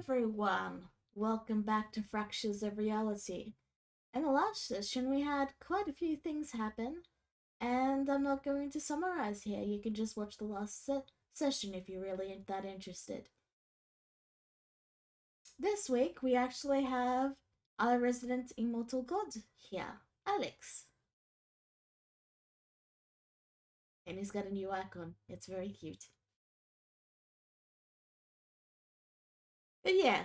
everyone! Welcome back to Fractures of Reality. In the last session, we had quite a few things happen, and I'm not going to summarize here. You can just watch the last session if you're really that interested. This week, we actually have our resident immortal god here, Alex. And he's got a new icon. It's very cute. But yeah,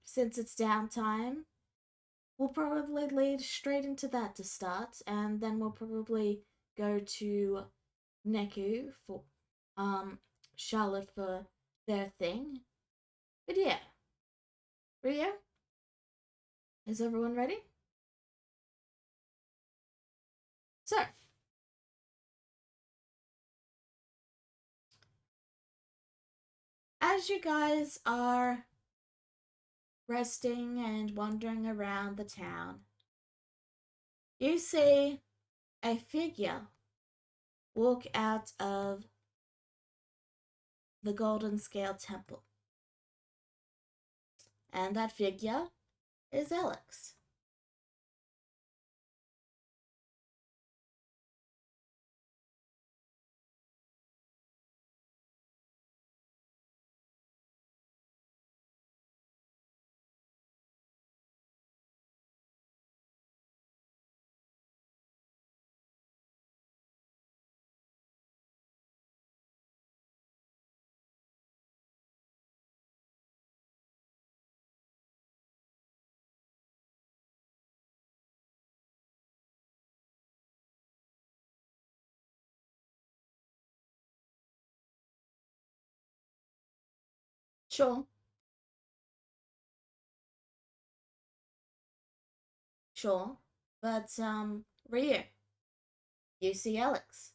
since it's downtime, we'll probably lead straight into that to start, and then we'll probably go to Neku for Charlotte for their thing. But yeah. Rio? Is everyone ready? So, as you guys are resting and wandering around the town, you see a figure walk out of the Golden Scale Temple. And that figure is Alex. Sure. Sure. But, Rio, you see Alex.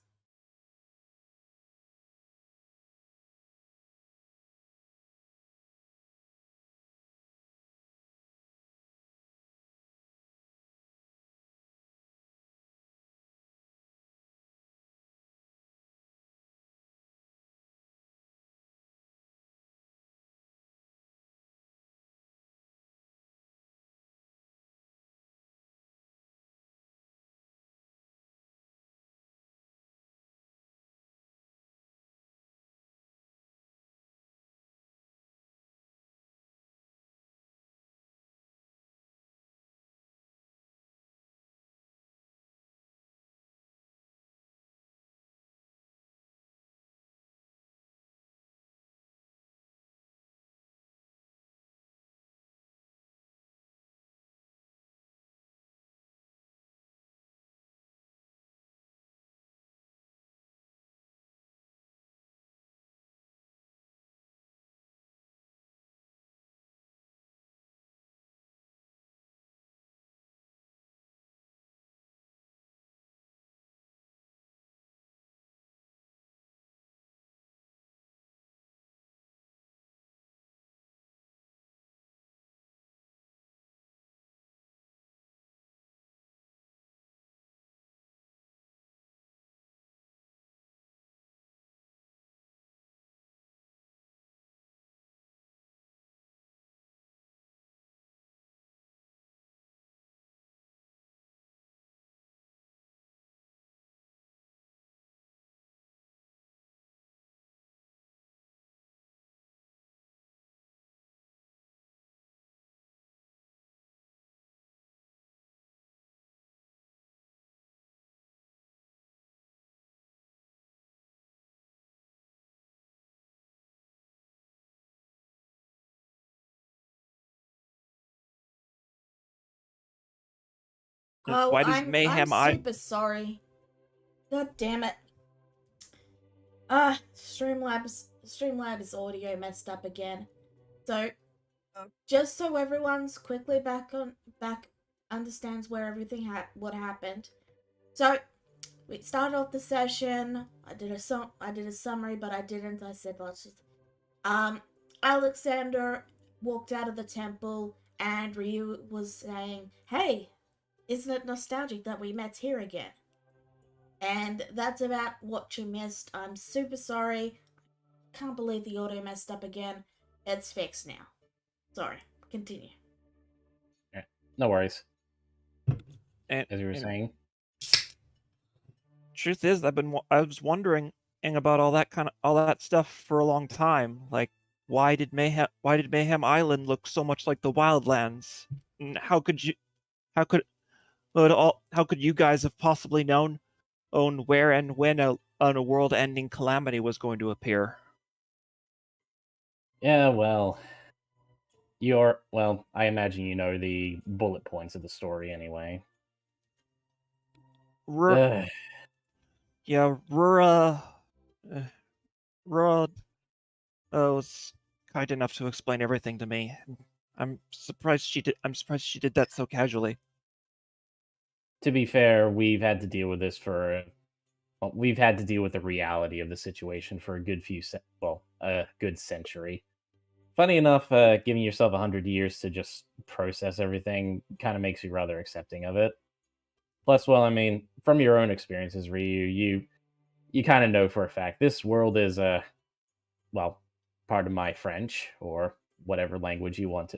Oh, Why does I'm Mayhem I super sorry. God damn it. Streamlabs audio messed up again. So, just so everyone's quickly back understands where everything what happened. So, we started off the session. I did a summary, but I didn't. I said let's just Alexander walked out of the temple and Ryu was saying, "Hey, isn't it nostalgic that we met here again?" And that's about what you missed. I'm super sorry. Can't believe the audio messed up again. It's fixed now. Sorry, continue. Yeah, no worries. And as you were saying. Truth is, I was wondering about all that stuff for a long time. Like, why did Mayhem Island look so much like the Wildlands? And how could you guys have possibly known where and when a world-ending calamity was going to appear? Yeah, well, I imagine you know the bullet points of the story anyway. Yeah, Rura was kind enough to explain everything to me. I'm surprised she did that so casually. To be fair, we've had to deal with this we've had to deal with the reality of the situation for a good century. Funny enough, giving yourself 100 years to just process everything kind of makes you rather accepting of it. Plus, well, I mean, from your own experiences, Ryu, you kind of know for a fact this world is well, pardon my French or whatever language you want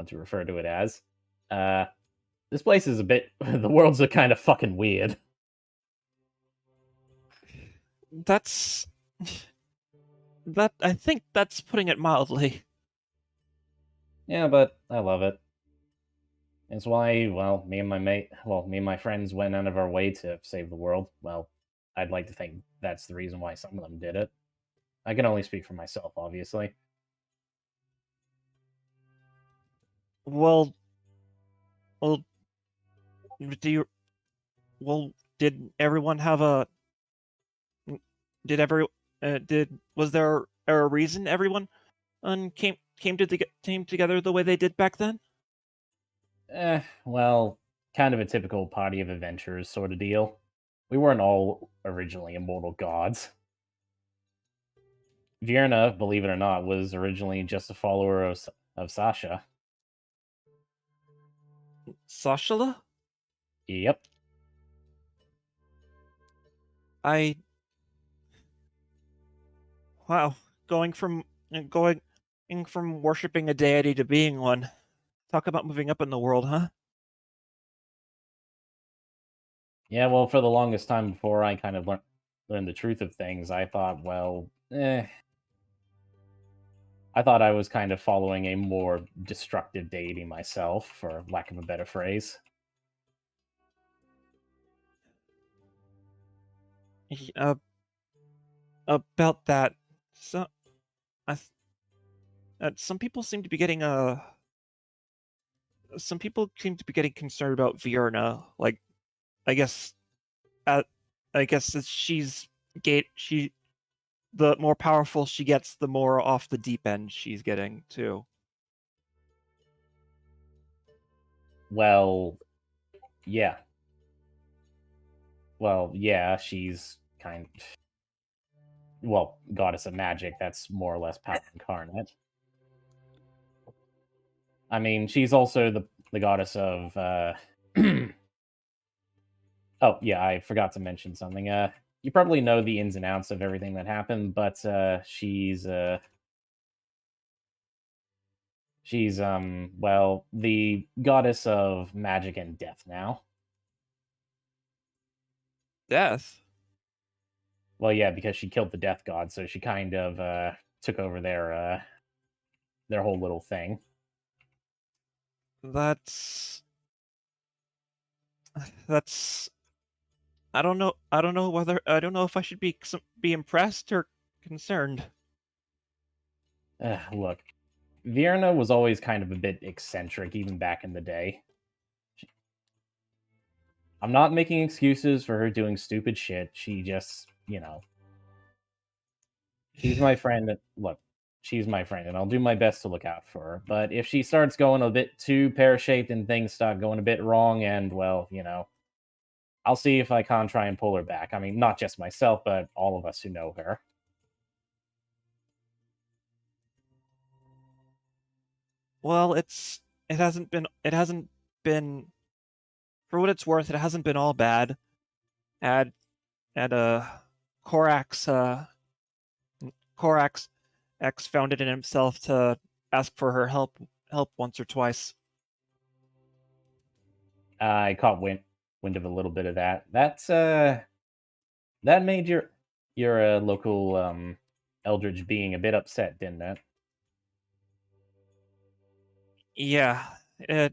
to refer to it as. This place is a bit. The world's a kind of fucking weird. I think that's putting it mildly. Yeah, but I love it. It's why, well, me and my friends went out of our way to save the world. Well, I'd like to think that's the reason why some of them did it. I can only speak for myself, obviously. Well, did everyone have was there a reason everyone came together the way they did back then? Well, kind of a typical party of adventurers sort of deal. We weren't all originally immortal gods. Vierna, believe it or not, was originally just a follower of Sasha. Sashala? Yep. Wow, going from worshiping a deity to being one. Talk about moving up in the world, huh? Yeah, well, for the longest time before I kind of learned the truth of things, I thought, I thought I was kind of following a more destructive deity myself, for lack of a better phrase. About that, so some people seem to be getting concerned about Vierna. Like, I guess, as the more powerful she gets, the more off the deep end she's getting too. Well, yeah. Well, yeah, she's goddess of magic. That's more or less power incarnate. I mean, she's also the goddess of. Oh yeah, I forgot to mention something. You probably know the ins and outs of everything that happened, but she's the goddess of magic and death now. Death? Well, yeah, because she killed the death god, so she kind of took over their whole little thing. That's I don't know if I should be impressed or concerned. Look, Vierna was always kind of a bit eccentric, even back in the day. I'm not making excuses for her doing stupid shit. She just, she's my friend. Look, she's my friend, and I'll do my best to look out for her. But if she starts going a bit too pear-shaped and things start going a bit wrong, and, well, I'll see if I can't try and pull her back. I mean, not just myself, but all of us who know her. Well, it hasn't been, for what it's worth, it hasn't been all bad. At Korax Korax X found it in himself to ask for her help help once or twice. I caught wind of a little bit of that. That made your local Eldridge being a bit upset, didn't it? Yeah, it,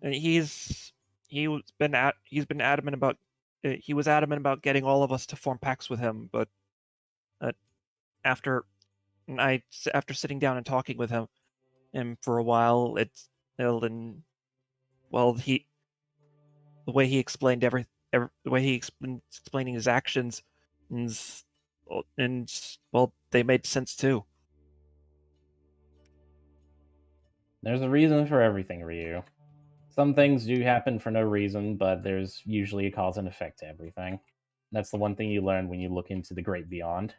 he's he's been adamant about he was adamant about getting all of us to form packs with him, but uh, after after sitting down and talking with him for a while, and well he the way he explained the way he explaining his actions and well they made sense too. There's a reason for everything, Ryu. Some things do happen for no reason, but there's usually a cause and effect to everything. That's the one thing you learn when you look into the great beyond.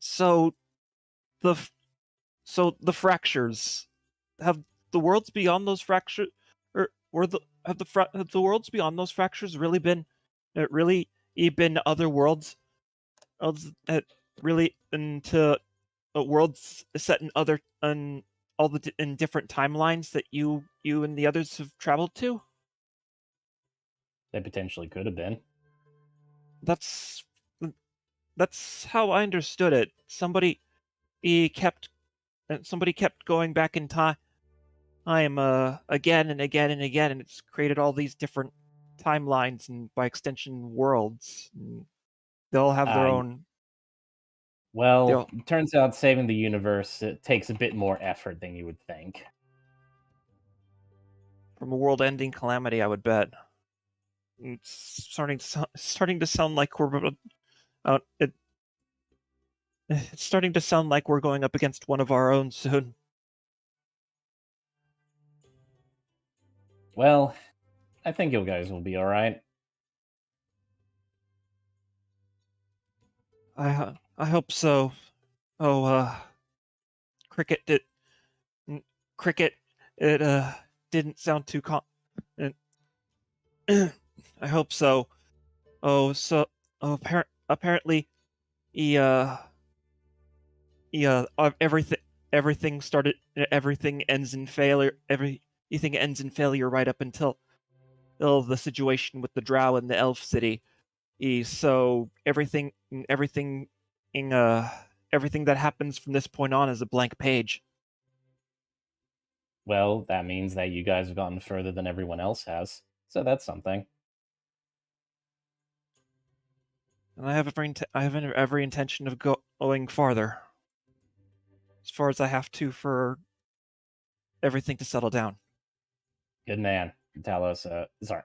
So the the fractures have the worlds beyond those fractures or the have the worlds beyond those fractures really been really been other worlds that really into worlds set in other in in different timelines that you and the others have traveled to. They potentially could have been. That's that's how I understood it. He kept somebody kept going back in time again and again and again, and it's created all these different timelines and by extension worlds. And they all have their Uh, own. well, They'll turns out saving the universe it takes a bit more effort than you would think. from a world-ending calamity, I would bet. It's starting to sound like we're it, it's starting to sound like we're going up against one of our own soon. Well, I think you guys will be all right. I hope so. Oh, cricket did cricket. It didn't sound too it, I hope so. Oh, so apparently he everything started everything ends in failure. Everything ends in failure right up until the situation with the drow in the elf city. So in, everything that happens from this point on is a blank page. Well, that means that you guys have gotten further than everyone else has. So that's something. And I have every intention of going farther, as far as I have to for everything to settle down. Good man. Talos, sorry.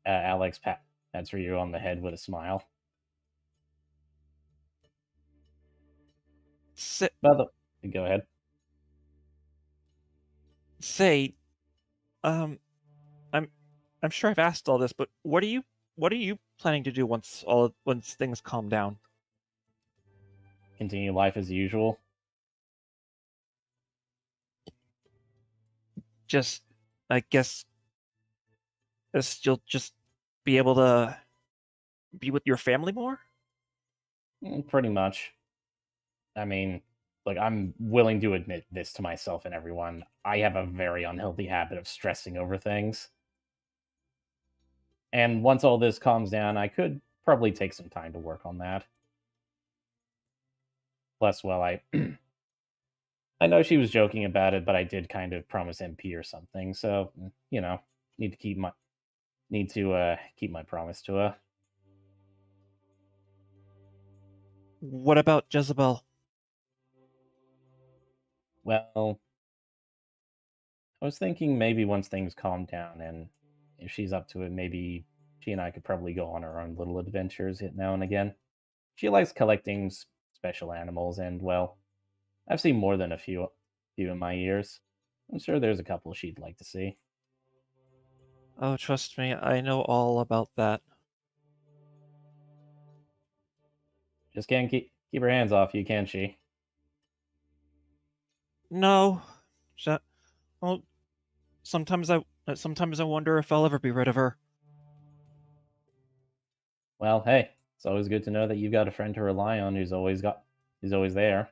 Alex pats you on the head with a smile. By the, go ahead. Say, um, I'm I'm sure I've asked all this, but what are you planning to do once things calm down? Continue life as usual. Just, I guess you'll just be able to be with your family more? Pretty much. I mean, like, I'm willing to admit this to myself and everyone. I have a very unhealthy habit of stressing over things. And once all this calms down, I could probably take some time to work on that. Plus, well, I know she was joking about it, but I did kind of promise MP or something. So, need to keep my promise to her. What about Jezebel? Well, I was thinking maybe once things calm down and if she's up to it, maybe she and I could probably go on our own little adventures now and again. She likes collecting special animals, and well, I've seen more than a few in my years. I'm sure there's a couple she'd like to see. Oh, trust me, I know all about that. Just can't keep her hands off you, can she? No, Sh- well, sometimes I wonder if I'll ever be rid of her. Well, hey, It's always good to know that you've got a friend to rely on who's always there.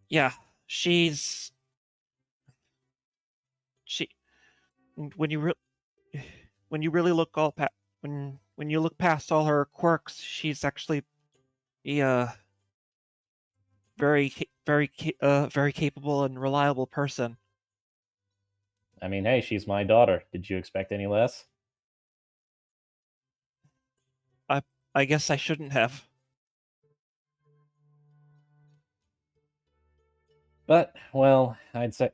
Yeah, she when you when you really look when you look past all her quirks, she's actually a very capable and reliable person. I mean, hey, she's my daughter. Did you expect any less? I guess I shouldn't have. But well, I'd say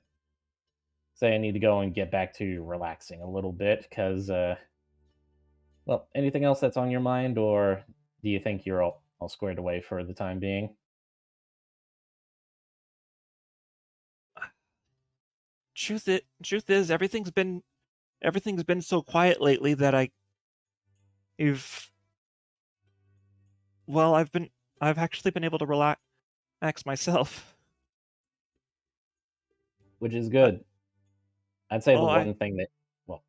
I need to go and get back to relaxing a little bit because well, anything else that's on your mind, or do you think you're all squared away for the time being? Truth is, everything's been so quiet lately that I've well, I've actually been able to relax myself. Which is Uh, good. I'd say the oh, I one thing that well,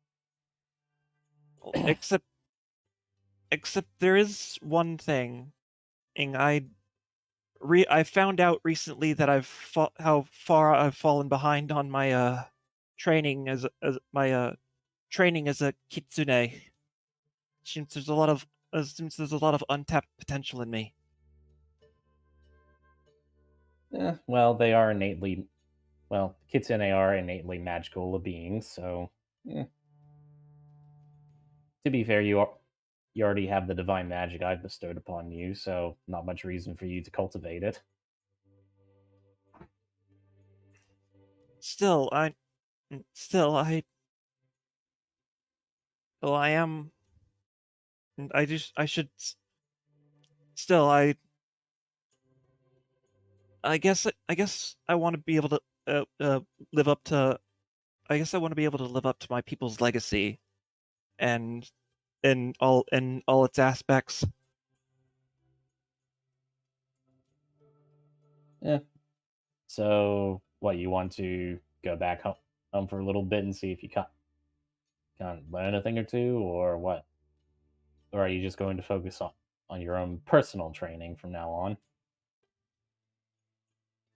except there is one thing, and I found out recently that how far I've fallen behind on my training as my training as a kitsune. Since there's a lot of untapped potential in me. well, they are innately well, kitsune are innately magical beings, so eh, to be fair, you already have the divine magic I've bestowed upon you, so not much reason for you to cultivate it. Still, still I am I should still I guess I want to be able to live up to I guess I want to be able to live up to my people's legacy and in all its aspects. Yeah. So, what you want to go back home for a little bit and see if you can't learn a thing or two, or what? Or are you just going to focus on your own personal training from now on?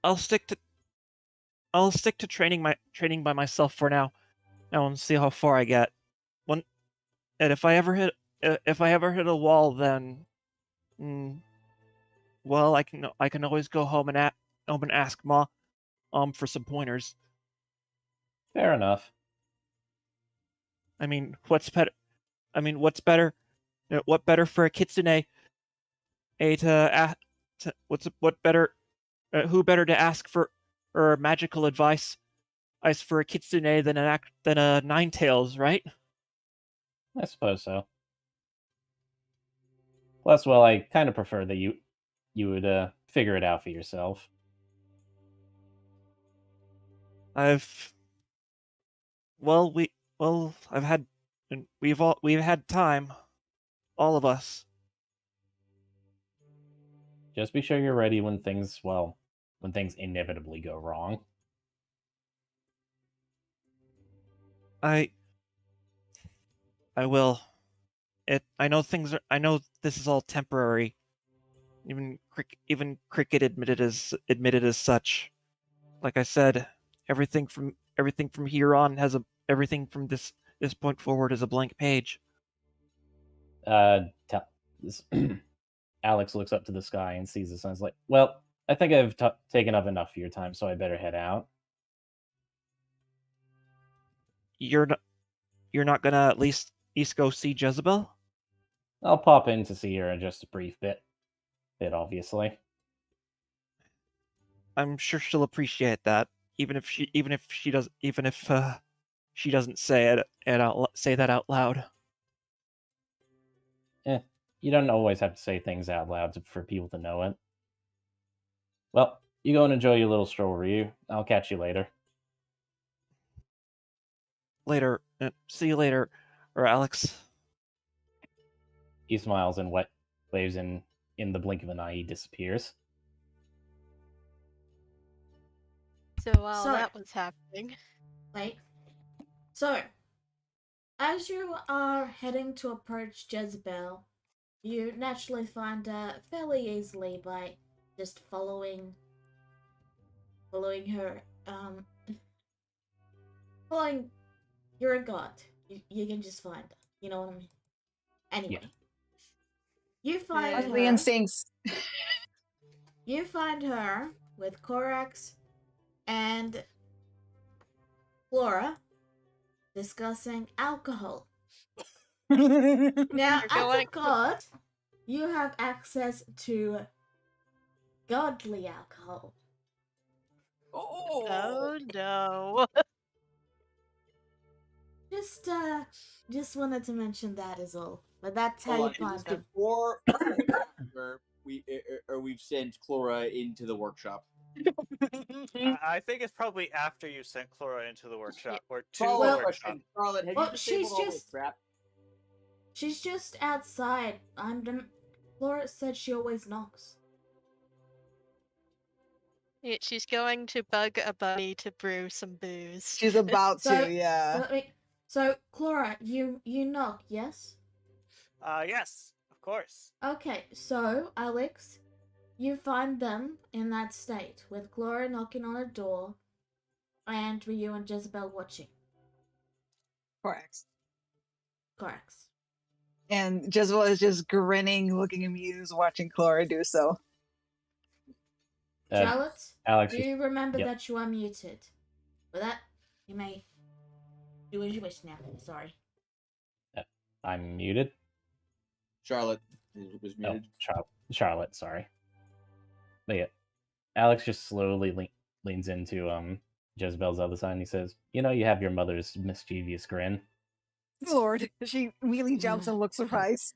I'll stick to training by myself for now. Now and see how far I get. When and if I ever hit a wall, then mm, well, I can always go home and ask Ma for some pointers. Fair enough. I mean, what's better? What better for a kitsune what better? Who better to ask for magical advice as for a kitsune than a nine tails, right? I suppose so. Plus, well, I kind of prefer that you would figure it out for yourself. I've well we well I've had and we've had time, all of us. Just be sure you're ready when things inevitably go wrong. I I will. I know this is all temporary. Even Cricket admitted as such. Like I said, everything from here on has a everything from this point forward is a blank page. Tell this. Alex looks up to the sky and sees the sun. Is like, well, I think I've taken up enough of your time, so I better head out. You're not you're not gonna at least go see Jezebel? I'll pop in to see her in just a brief bit obviously. I'm sure she'll appreciate that, even if she doesn't say that out loud. Eh, you don't always have to say things out loud for people to know it. Well, you go and enjoy your little stroll, Ryu. I'll catch you later. Later, see you later, or Alex. He smiles and waves in the blink of an eye. He disappears. So while So, that was happening, wait. So, as you are heading to approach Jezebel, you naturally find her fairly easily by just following her. Following. You're a god. You can just find her. You know what I mean? Anyway, you find Ugly her. instincts. You find her with Korax and Flora discussing alcohol. Now, as a god, you have access to godly alcohol. Oh no. Just wanted to mention that is all. But that's how Hold you on, is find this them. before where we've sent Chlora into the workshop? I think it's probably after you sent Chlora into the workshop or to Follow the up workshop. question, Charlotte. Have Well, you disabled she's all this just- crap? She's just outside. Flora said she always knocks. Yeah, she's going to bug a bunny to brew some booze. She's about So- to, yeah. So, Chlora, you knock, yes? Yes, of course. Okay, so, Alex, you find them in that state, with Chlora knocking on a door, and Ryu and Jezebel watching. Correct. Correct. And Jezebel is just grinning, looking amused, watching Clara do so. Charlotte, Alex, do you remember yep. that you are muted? With that, you may do as you wish now. Sorry. I'm muted. Charlotte was Oh, muted. Charlotte, sorry. But yeah, Alex just slowly leans into Jezebel's other side and he says, "You know, you have your mother's mischievous grin." Lord, she immediately jumps and looks surprised.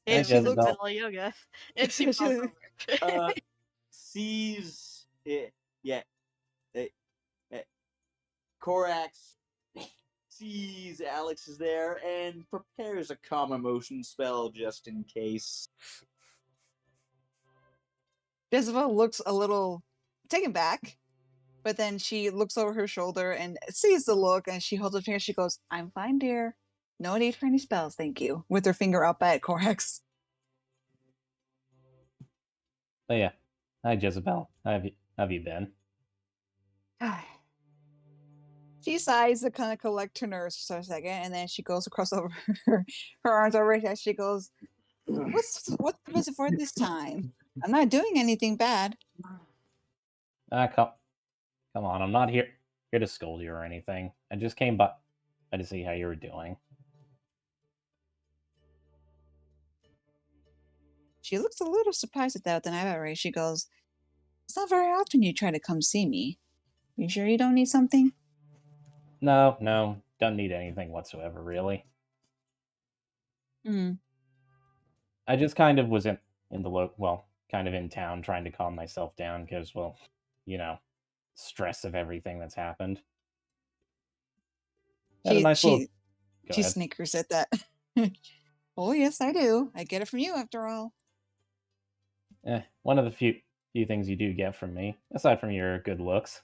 And she she looks- looks at yoga. And she falls over. Sees it. Yeah. Korax sees Alex is there and prepares a calm emotion spell just in case. Jezebel looks a little taken back, but then she looks over her shoulder and sees the look and she holds her finger. She goes, "I'm fine, dear. No need for any spells, thank you." With her finger up at Corax. But yeah, hi Jezebel. How have you been? She sighs to kind of collect her nerves for a second, and then she goes across over her arms over her head. She goes, what's the visit for this time? I'm not doing anything bad." Come on, I'm not here to scold you or anything. I just came by to see how you were doing. She looks a little surprised at that, then I she goes, "It's not very often you try to come see me. You sure you don't need something?" No, don't need anything whatsoever, really. Hmm. I just kind of was in kind of in town trying to calm myself down because, well, you know, stress of everything that's happened. Had a She, nice she, little- Go she ahead. snickers at that. "Oh, yes, I do. I get it from you after all." One of the few things you do get from me, aside from your good looks.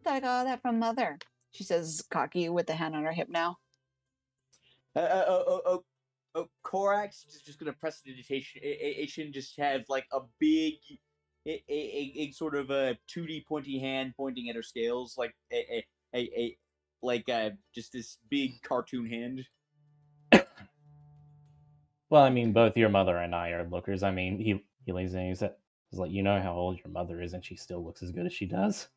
"I got all that from Mother," she says, cocky with the hand on her hip now. Korax is just gonna press the digitation, just have like a big, a sort of a 2D pointy hand pointing at her scales, like just this big cartoon hand. Well, I mean, both your mother and I are lookers. I mean, he leans in and he said, "He's like, you know how old your mother is, and she still looks as good as she does."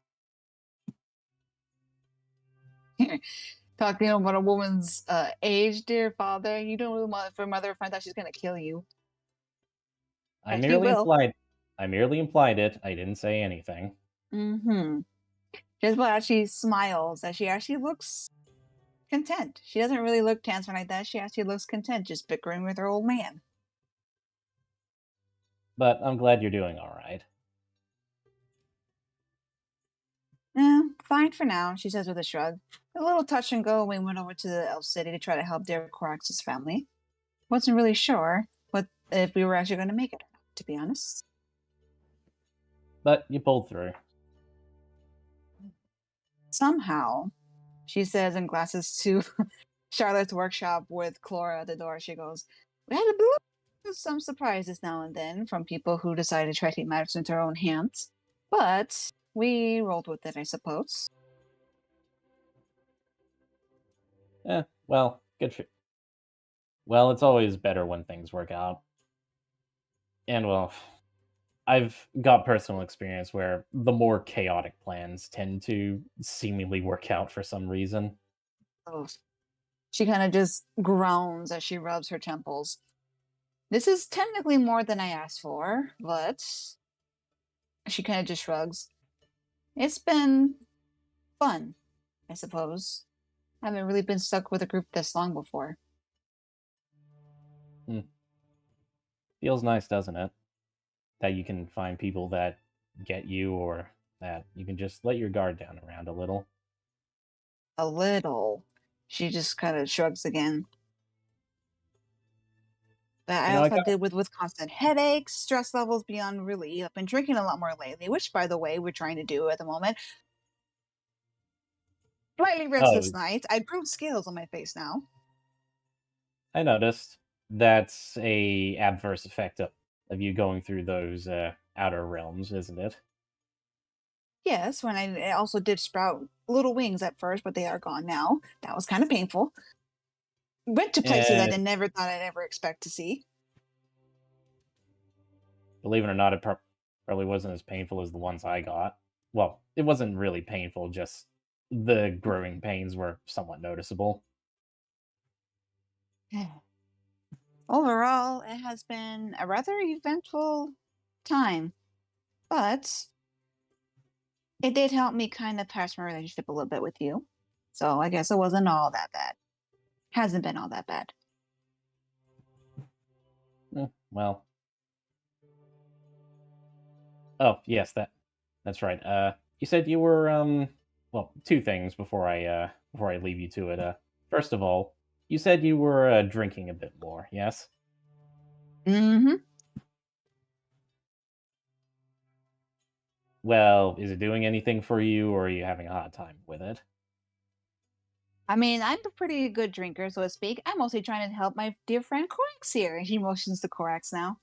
Talking about a woman's age, dear father. You don't want for Mother finds out she's gonna kill you. I Yes, you merely will. implied it. I didn't say anything. Mm-hmm. Jezebel actually smiles as she actually looks content. She doesn't really look tense or like that. She actually looks content, just bickering with her old man. But I'm glad you're doing all right. Fine for now, she says with a shrug. A little touch and go, we went over to the Elf City to try to help dear Corax's family. Wasn't really sure if we were actually going to make it or not, to be honest. But you pulled through. somehow, she says in glasses to Charlotte's workshop with Clara at the door. She goes, "We had to do some surprises now and then from people who decide to try to take matters into their own hands. But we rolled with it, I suppose." Well, good for. Well, it's always better when things work out. And well, I've got personal experience where the more chaotic plans tend to seemingly work out for some reason. Oh. She kind of just groans as she rubs her temples. This is technically more than I asked for, but she kind of just shrugs. It's been fun, I suppose. I haven't really been stuck with a group this long before. Feels nice, doesn't it? That you can find people that get you, or that you can just let your guard down around a little. A little. She just kind of shrugs again. But I You know, also deal with constant headaches, stress levels beyond relief. I've been drinking a lot more lately, which, by the way, we're trying to do at the moment. Slightly restless nights. I grew scales on my face now. I noticed that's a adverse effect of you going through those outer realms, isn't it? Yes, when I also did sprout little wings at first, but they are gone now. That was kind of painful. Went to places I never thought I'd ever expect to see. Believe it or not, it probably wasn't as painful as the ones I got. Well, it wasn't really painful, just the growing pains were somewhat noticeable. Overall, it has been a rather eventful time, but it did help me kind of patch my relationship a little bit with you. So I guess it wasn't all that bad. Hasn't been all that bad. Well. Oh, yes, that's right. You said you were well, two things before I leave you to it. First of all, you said you were drinking a bit more, yes? Mm-hmm. Well, is it doing anything for you, or are you having a hard time with it? I mean, I'm a pretty good drinker, so to speak. I'm mostly trying to help my dear friend Corax here. He motions to Corax now.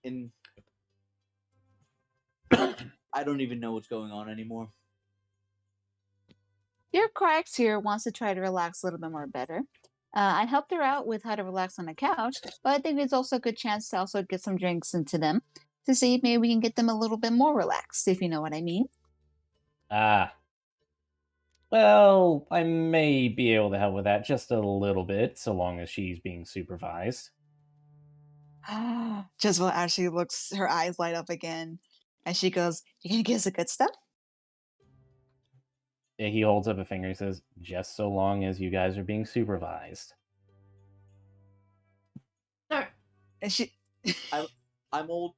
And I don't even know what's going on anymore. Dear Corax here wants to try to relax a little bit more better. I helped her out with how to relax on the couch, but I think it's also a good chance to also get some drinks into them to see if maybe we can get them a little bit more relaxed, if you know what I mean. Ah. Well, I may be able to help with that just a little bit, so long as she's being supervised. Jezebel actually looks, her eyes light up again, and she goes, "You gonna give us the good stuff?" He holds up a finger and says, just so long as you guys are being supervised. No. And she, I'm old,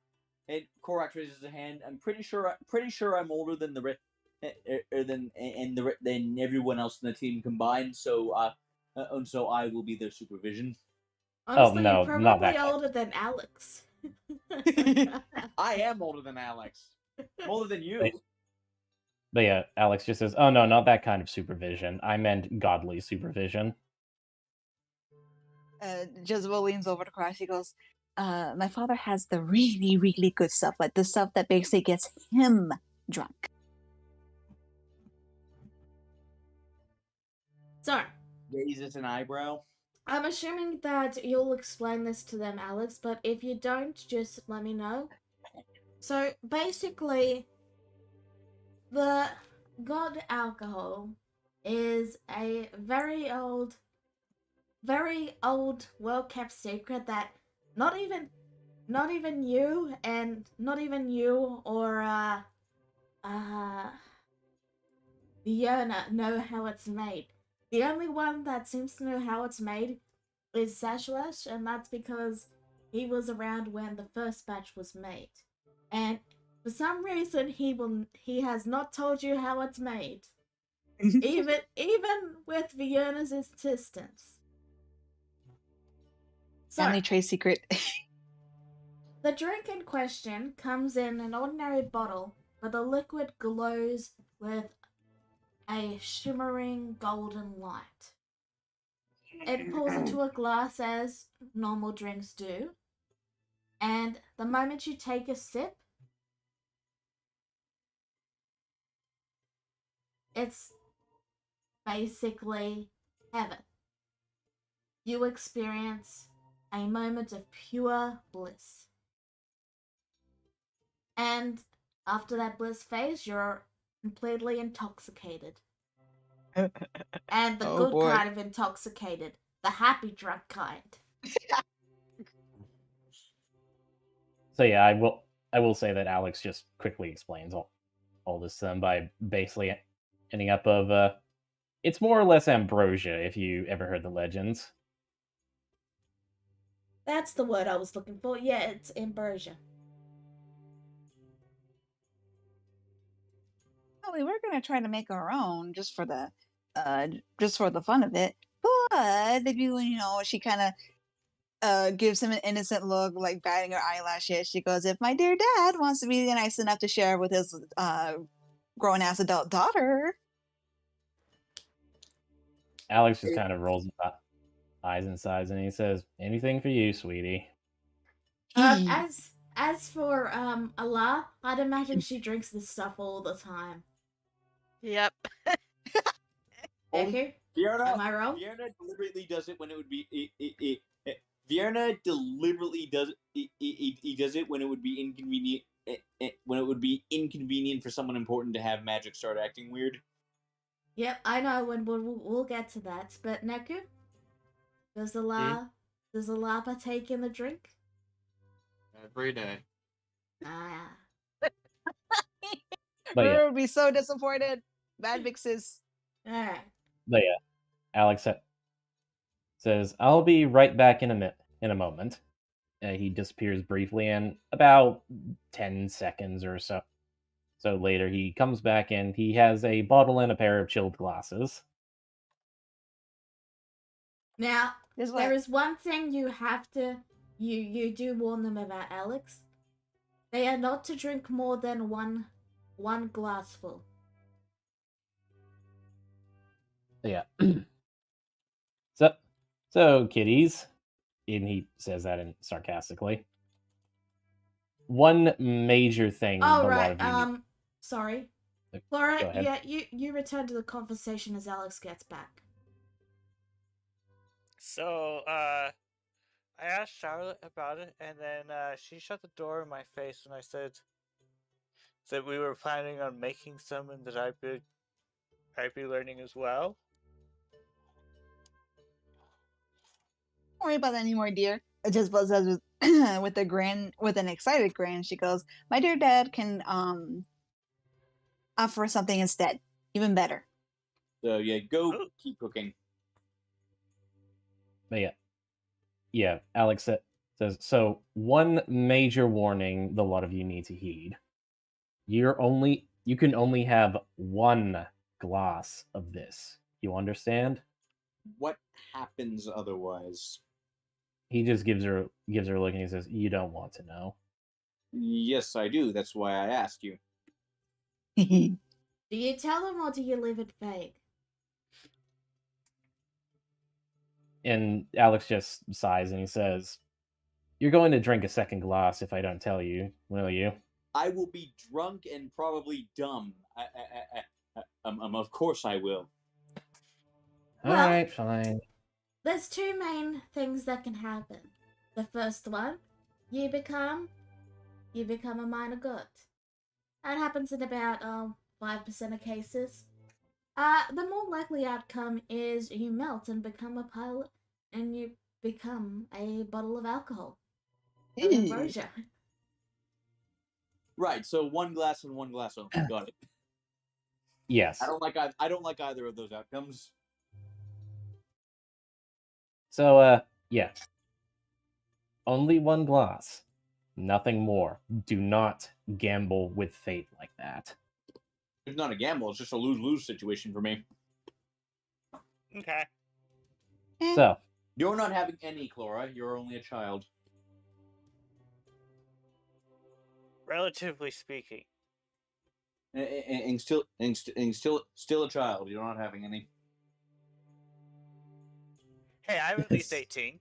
and Korax raises a hand. I'm pretty sure I'm older than than everyone else in the team combined. So so I will be their supervision. Honestly, no, you're not that probably kind. older than Alex. I am older than Alex. I'm older than you. But yeah, Alex just says, oh no, not that kind of supervision. I meant godly supervision. Jezebel leans over to Corax. She goes, "My father has the really, really good stuff, like the stuff that basically gets him drunk." So, Raises an eyebrow. I'm assuming that you'll explain this to them, Alex, but if you don't, just let me know. So, basically, the god alcohol is a very old, well-kept secret that not even you or Fiona know how it's made. The only one that seems to know how it's made is Sashlesh, and that's because he was around when the first batch was made. And for some reason, he has not told you how it's made, even with Fiona's insistence. So, Family trade secret. The drink in question comes in an ordinary bottle, but the liquid glows with a shimmering golden light. It pours into a glass as normal drinks do, and the moment you take a sip, it's basically heaven. You experience a moment of pure bliss. And after that bliss phase, you're completely intoxicated. And the Oh, good boy. kind of intoxicated, the happy drunk kind. So yeah, I will say that Alex just quickly explains all this to them by basically ending up of it's more or less ambrosia if you ever heard the legends. That's the word I was looking for. Yeah, it's ambrosia. Well, we were gonna try to make our own just for the fun of it. But if she kind of gives him an innocent look, like batting her eyelashes. She goes, "If my dear dad wants to be nice enough to share with his grown ass adult daughter." Alex just kind of rolls his eyes and sighs, and he says, "Anything for you, sweetie." As for Allah, I'd imagine she drinks this stuff all the time. Yep. Okay? Vierna, Am I wrong? Vierna deliberately does it when it would be. Vierna deliberately does it. He does it when it would be inconvenient. When it would be inconvenient for someone important to have magic start acting weird. Yep, I know. When we'll get to that. But Neku, does Allah partake in the drink? Every day. Ah. But yeah, Ruru would be so disappointed. Bad mixes. Alright. but yeah, Alex says, "I'll be right back in a moment." He disappears briefly, and about 10 seconds or so later, he comes back and he has a bottle and a pair of chilled glasses. Now, This there way. is one thing you have to you do warn them about, Alex. They are not to drink more than one glassful. Yeah. So kiddies, and he says that sarcastically. One major thing Oh the lot right. of you Sorry. Go Flora, ahead. yeah, you return to the conversation as Alex gets back. So, I asked Charlotte about it, and then she shut the door in my face when I said that we were planning on making some and that I'd be learning as well. Don't worry about that anymore, dear. Just Buzz says with an excited grin. She goes, "My dear dad can offer something instead, even better." So yeah, go Ooh. keep cooking. But yeah, Alex says, "So one major warning the lot of you need to heed. You can only have one glass of this. You understand?" What happens otherwise? He just gives her a look and he says, "You don't want to know." Yes, I do. That's why I asked you. Do you tell them or do you leave it vague? And Alex just sighs and he says, "You're going to drink a second glass if I don't tell you, will you?" I will be drunk and probably dumb. Of course I will. All Well- right, fine. There's two main things that can happen. The first one, you become a minor god. That happens in about 5% of cases. The more likely outcome is you melt and become a pilot, and you become a bottle of alcohol. Of ambrosia. Right. So one glass and one glass only. Got it. Yes. I don't like either of those outcomes. So, yeah. Only one glass. Nothing more. Do not gamble with fate like that. It's not a gamble. It's just a lose-lose situation for me. Okay. So, You're not having any, Clara. You're only a child. relatively speaking. And still a child. You're not having any. Hey, I'm at least 18.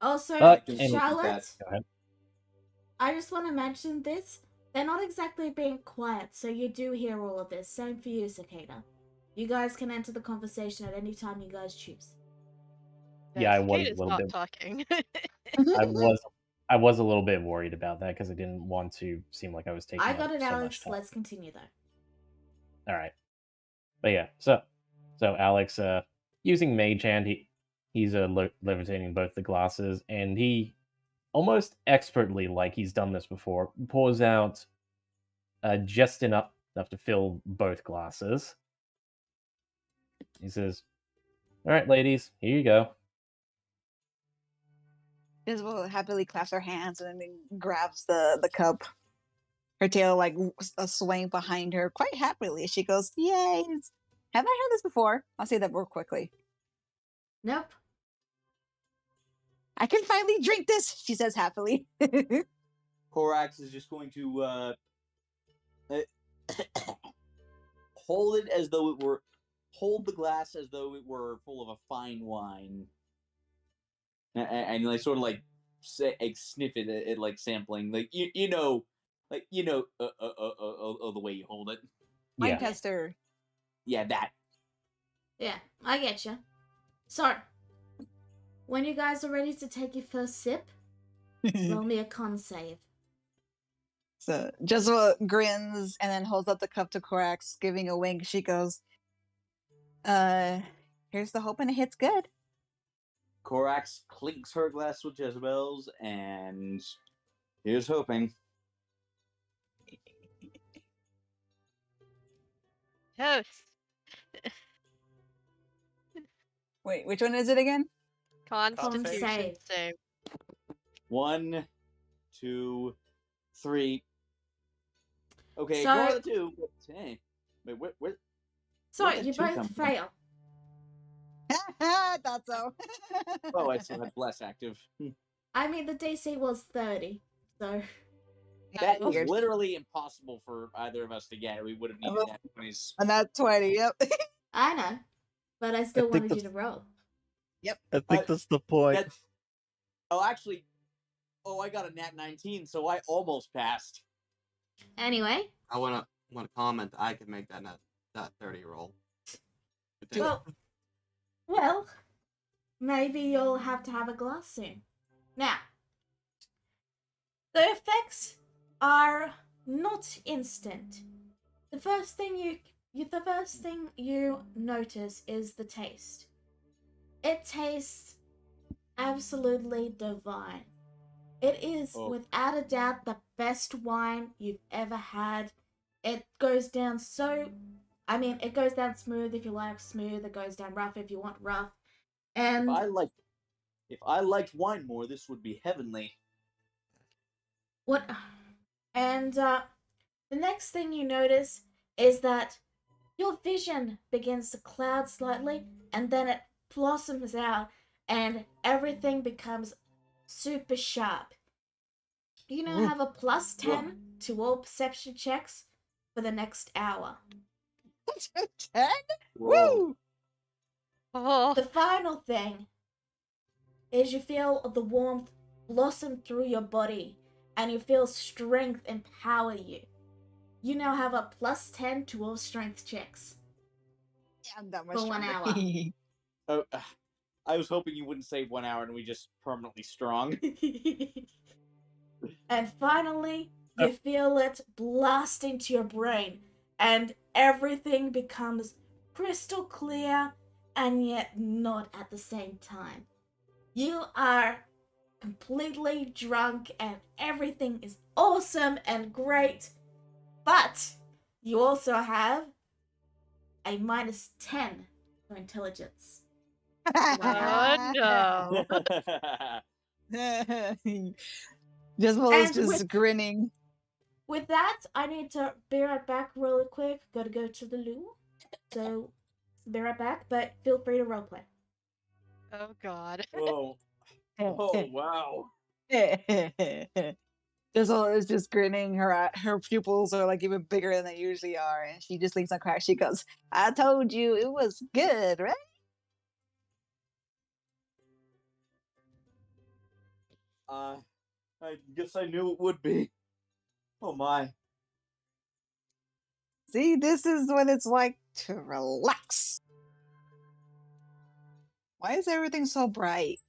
Also, I can and- repeat that. Charlotte, Go ahead. I just want to mention this. They're not exactly being quiet, so you do hear all of this. Same for you, Cicada. You guys can enter the conversation at any time you guys choose. Yeah, I was a Cicada's little not bit. talking. I was a little bit worried about that because I didn't want to seem like I was taking I up got it, so Alex. much time. Let's continue, though. All right, but yeah, so Alex, using Mage Hand, he's levitating both the glasses, and he almost expertly, like he's done this before, pours out just enough to fill both glasses. He says, "All right, ladies, here you go." Isabel happily claps her hands and then grabs the cup. Her tail like swaying behind her quite happily. She goes, "Yay! Have I heard this before?" I'll say that real quickly. Nope. I can finally drink this, she says happily. Korax is just going to hold the glass as though it were full of a fine wine, and like sort of like sniff it like sampling, like the way you hold it. Wine Yeah, tester. Yeah, that. Yeah, I get you. So, when you guys are ready to take your first sip, roll me a con save. So Jezebel grins and then holds up the cup to Korax, giving a wink. She goes, here's the hoping it hits good. Korax clinks her glass with Jezebel's, and here's hoping. Toast. Wait, which one is it again? Constitution save. 1, 2, 3. Okay, So- ignore the 2. Hey, wait, where So, Where'd that you two come both from? fail. I thought so. Oh, I still had bless active. I mean, the DC was 30, so... That is Weird. literally impossible for either of us to get. We would have needed that 20s. And that's 20, yep. I know, but I still think wanted you that's- to roll. I think that's the point. That, actually, I got a nat 19, so I almost passed. Anyway, I want to comment. I could make that 30 roll. well, maybe you'll have to have a glass soon. Now, the effects are not instant. The first thing you notice is the taste. It tastes absolutely divine. It is without a doubt the best wine you've ever had. It goes down it goes down smooth if you like smooth. It goes down rough if you want rough. And If I liked wine more, this would be heavenly. what? And the next thing you notice is that your vision begins to cloud slightly, and then it blossoms out, and everything becomes super sharp. You now have a plus 10 to all perception checks for the next hour. 10? Whoa. Woo! Oh, The final thing is you feel the warmth blossom through your body, and you feel strength empower you. You now have a plus 10 to all strength checks. Yeah, I'm that much For 1 stronger. hour. Oh, I was hoping you wouldn't say 1 hour and we just permanently strong. And finally, you feel it blast into your brain, and everything becomes crystal clear, and yet not at the same time. You are completely drunk, and everything is awesome and great, but you also have a minus 10 for intelligence. oh no. Jezebel is And just with- grinning. With that, I need to be right back really quick. Gotta go to the loo. So, be right back, but feel free to roleplay. Oh god. Oh, wow. Jizzle is just grinning. Her pupils are like even bigger than they usually are, and she just leans on Crack. She goes, "I told you it was good, right?" I guess I knew it would be. Oh my. See, this is what it's like to relax. Why is everything so bright?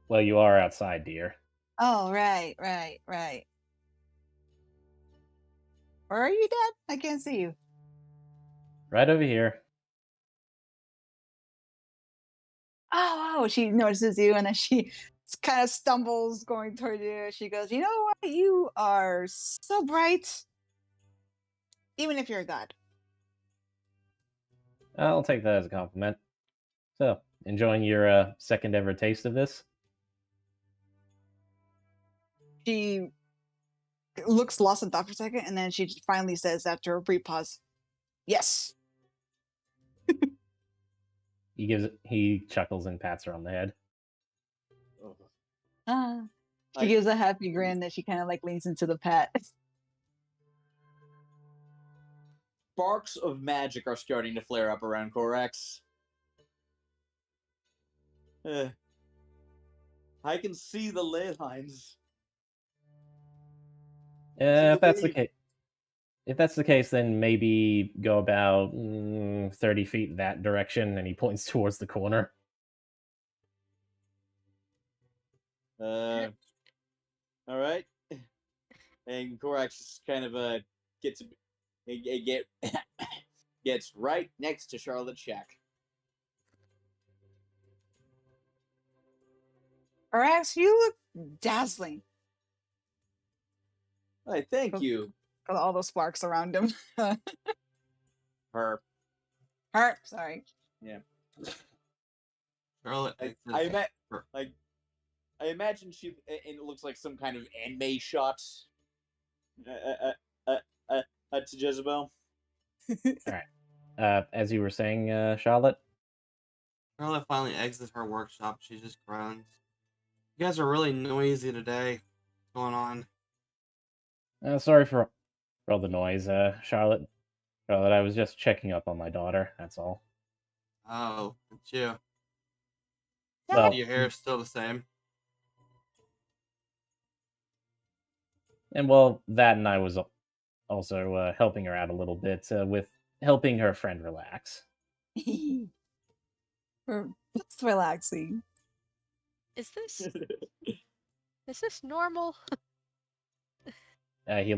Well, you are outside, dear. Oh, right. Where are you, Dad? I can't see you. Right over here. Oh, she notices you, and then she kind of stumbles going toward you. She goes, "You know what? You are so bright, even if you're a god." I'll take that as a compliment. So, enjoying your second ever taste of this? She looks lost in thought for a second, and then she finally says, after a brief pause, "Yes." He chuckles and pats her on the head. Oh. Ah. She I- gives a happy grin that she kind of like leans into the pat. Sparks of magic are starting to flare up around Korax. I can see the ley lines. If that's the believe. case, then maybe go about 30 feet that direction, and he points towards the corner. All right. And Korax just kind of gets gets right next to Charlotte's shack. Arax, you look dazzling. Hey, thank you. Got all those sparks around him. Her. Sorry. Yeah. Charlotte, I imagine she. And it looks like some kind of anime shot. To Jezebel. All right. As you were saying, Charlotte. Charlotte finally exits her workshop. She just groans. You guys are really noisy today. What's going on? Sorry for all the noise, Charlotte. Charlotte, I was just checking up on my daughter. That's all. Oh, it's you. Well, Your hair is still the same. and well, that and I was also helping her out a little bit with helping her friend relax. Just relaxing. Is this normal? He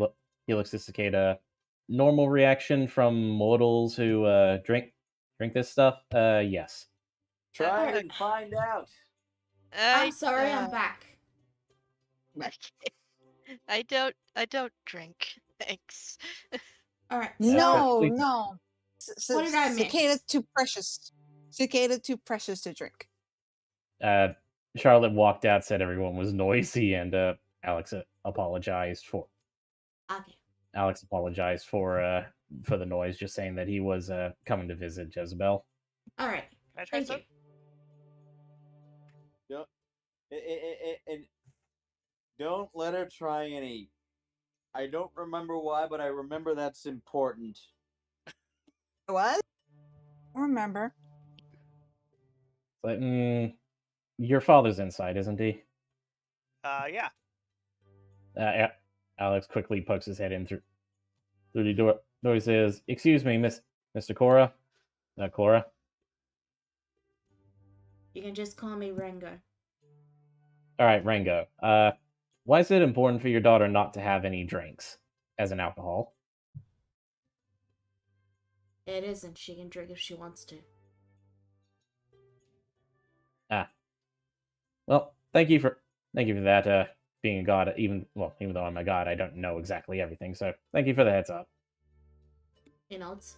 looks at Cicada. Normal reaction from mortals who drink this stuff? Yes. Try and find out. I'm sorry, I'm back. I don't drink. Thanks. All right. No. What did I miss? Cicada too precious. Cicada too precious to drink. Charlotte walked out, said everyone was noisy, and Alex apologized for. Okay. Alex apologized for the noise, just saying that he was coming to visit Jezebel. All right. Can I try Thank some? Don't, and don't let her try any. I don't remember why, but I remember that's important. What? Remember. But your father's inside, isn't he? Yeah. Alex quickly pokes his head in through the door. He says, "Excuse me, Mr. Cora. Cora." You can just call me Rengo. All right, Rango. Why is it important for your daughter not to have any drinks as an alcohol? It isn't. She can drink if she wants to. Well, thank you for that. Being a god, even though I'm a god, I don't know exactly everything. So thank you for the heads up. He nods.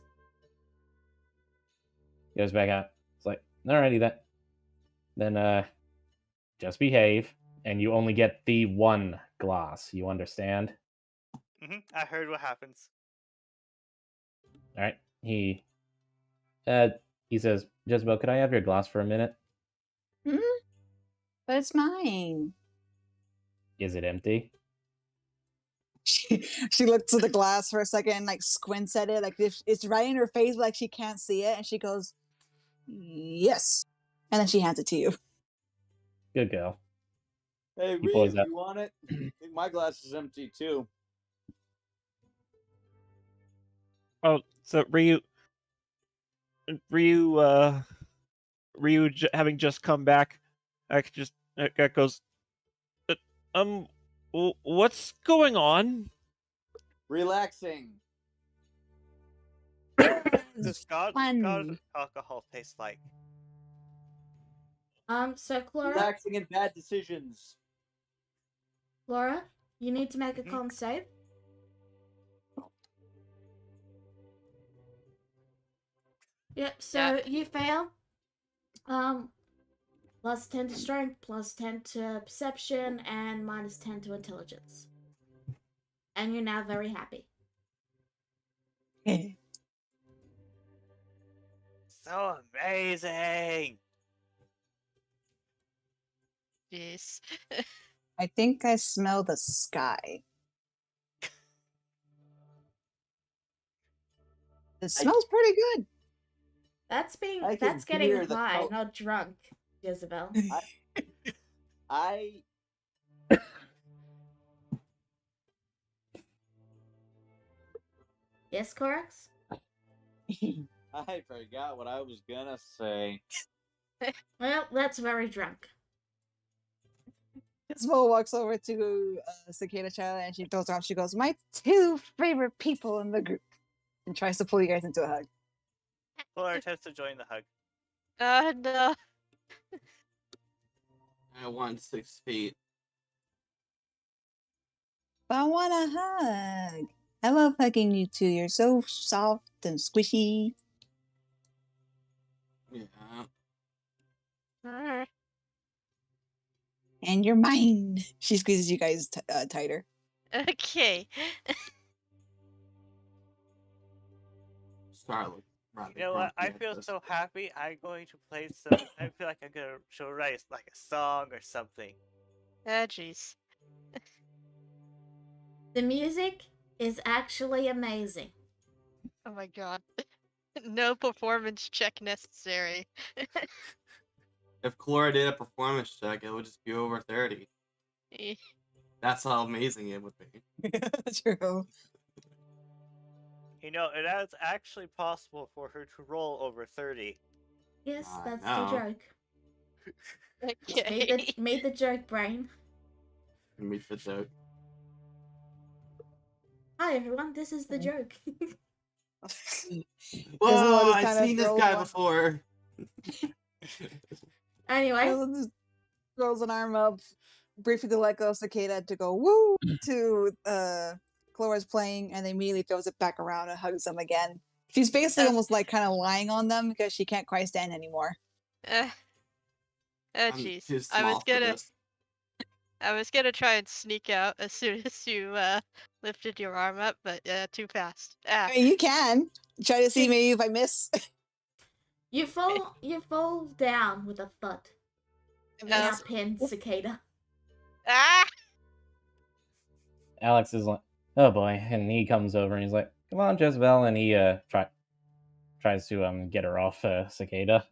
Goes back out. It's like, alrighty then. Just behave, and you only get the one glass. You understand? I heard what happens. All right. He says, Jezebel, could I have your glass for a minute? But it's mine. Is it empty? She looks to the glass for a second and like squints at it, like if it's right in her face, but like she can't see it, and she goes, "Yes," and then she hands it to you. Good girl. Hey, He Ree, pulls if out. you want it, I think my glass is empty too. Oh, so Ryu, having just come back, goes, what's going on? Relaxing. Does God Fun. alcohol taste like? So Clara, Relaxing and bad decisions. you need to make a Mhm. con save. Yep, so you fail. Plus 10 to strength, plus 10 to perception, and minus 10 to intelligence. And you're now very happy. So amazing. Jeez. I think I smell the sky. It smells pretty good. That's I can that's getting hear the high, smell. not drunk, Jezebel. I Yes, Corax? I forgot what I was gonna say. Well, that's very drunk. Isabel walks over to Cicada Child and she throws off. She goes, "My two favorite people in the group," and tries to pull you guys into a hug. Flora attempts to join the hug. No. I want 6 feet. I want a hug. I love hugging you two. You're so soft and squishy. Yeah. Uh, And you're mine. She squeezes you guys tighter. Okay. Starlight. Rather You know what? I grumpy at feel this. so happy. I'm going to play some. I feel like I'm gonna show Rice like a song or something. Ah, jeez. The music is actually amazing. Oh my god. No performance check necessary. If Clora did a performance check, it would just be over 30. Eh, That's how amazing it would be. True. You know, it is actually possible for her to roll over 30. Yes, I that's know. the joke. Okay. Made the joke, brain. Meet the joke. Hi everyone, this is the joke. Whoa, just I've kinda seen this throws guy one- before. Anyway, Isabel just throws an arm up, briefly to let go of Cicada to go woo to Clara's playing, and then immediately throws it back around and hugs them again. She's basically almost like kind of lying on them because she can't quite stand anymore. Oh I'm jeez. too small for this. I was gonna try and sneak out as soon as you lifted your arm up, but too fast. Ah. I mean, you can try to see maybe if I miss. you fall down with a thud. I Now miss. pinned Cicada. Ah! Alex is like, oh boy, and he comes over and he's like, come on, Jezebel, and he tries to get her off Cicada.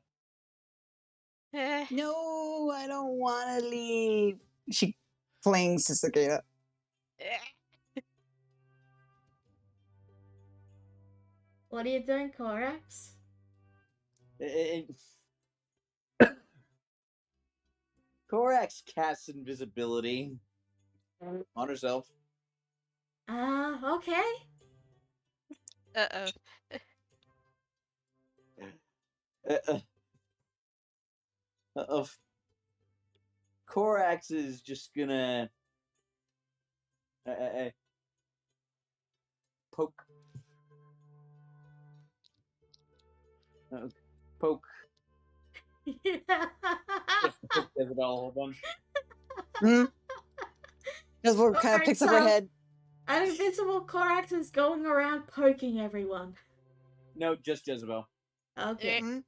Eh. No, I don't want to leave. She clings to Cicada. Eh. What are you doing, Corax? Korax casts invisibility on herself. Okay. Uh-oh. Of Korax is just gonna poke poke Jezebel a whole bunch. Jezebel kind of Alright, picks up her so- head. An invisible Corax is going around poking everyone. No, just Jezebel. Okay. Mhm.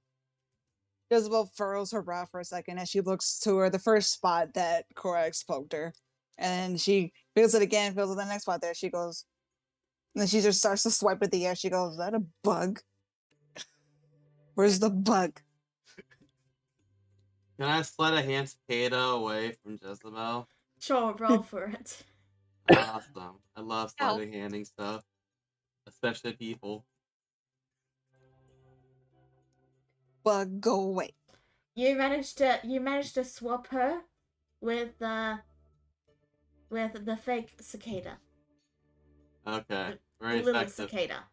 Jezebel furrows her brow for a second as she looks toward the first spot that Corax poked her. And she feels it again, feels it the next spot there. She goes, and then she just starts to swipe at the air. She goes, "Is that a bug? Where's the bug?" Can I slide a hand cicada away from Jezebel? Sure, roll for it. Awesome. I love Ow. sleight of handing stuff, especially people. Bug, go away. You managed to swap her with the fake cicada. Okay, The very little effective. cicada.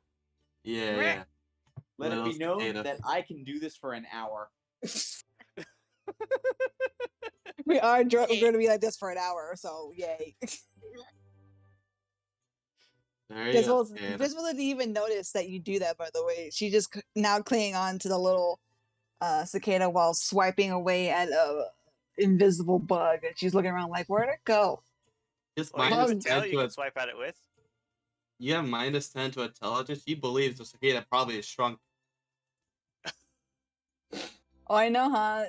Yeah, Meh. yeah. Let it Little be known cicada. that I can do this for an hour. We are Yay. going to be like this for an hour, so yay. There you go, cicada. Visible didn't even notice that you do that, by the way. She just now clinging on to the little cicada while swiping away at a invisible bug. And she's looking around like, where'd it go? Just Or you have a minus tail 10 you to can a, swipe at it with. you have minus 10 to intelligence. She believes the cicada probably is shrunk. Oh, I know, huh?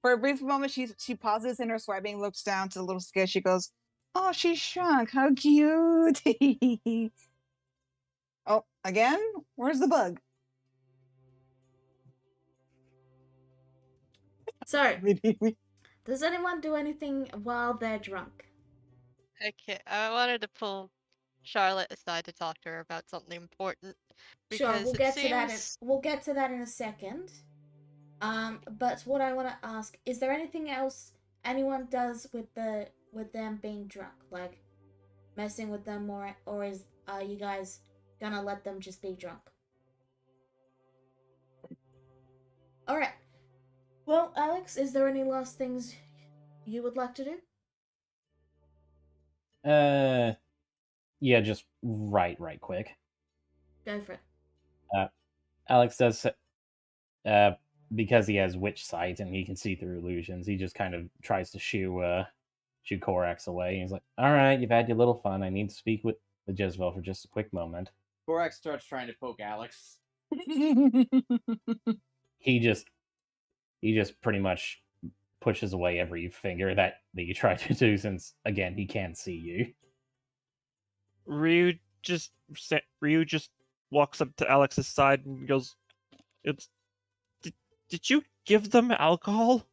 For a brief moment, she pauses in her swiping, looks down to the little cicada. She goes, "Oh, she shrunk. How cute." Oh, again? Where's the bug? So, does anyone do anything while they're drunk? Okay, I wanted to pull Charlotte aside to talk to her about something important Sure, because we'll it get to that. seems We'll get to that in a second. But what I want to ask is there anything else anyone does with them being drunk, like messing with them, or is you guys gonna let them just be drunk? All right. Well, Alex, is there any last things you would like to do? Yeah, just right quick. Go for it. Alex does, because he has witch sight and he can see through illusions. He just kind of tries to shoo Korax away. He's like, "All right, you've had your little fun. I need to speak with Jezebel for just a quick moment." Korax starts trying to poke Alex. He just pretty much pushes away every finger that you try to do, since again he can't see you. Ryu just walks up to Alex's side and goes, Did you give them alcohol?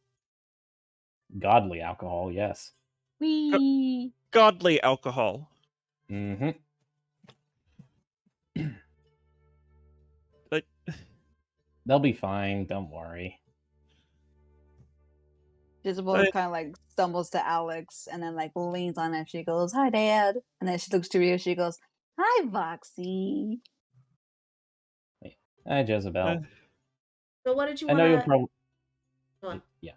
Godly alcohol, yes. Wee. Godly alcohol. Mm-hmm. But They'll be fine. Don't worry. Visible But- kind of like stumbles to Alex and then like leans on him. She goes, "Hi, Dad." And then she looks to Ryu. She goes, "Hi, Voxy." Hi, Jezebel. Uh, So what did you I want know you'll to... probably... Go on. Yeah,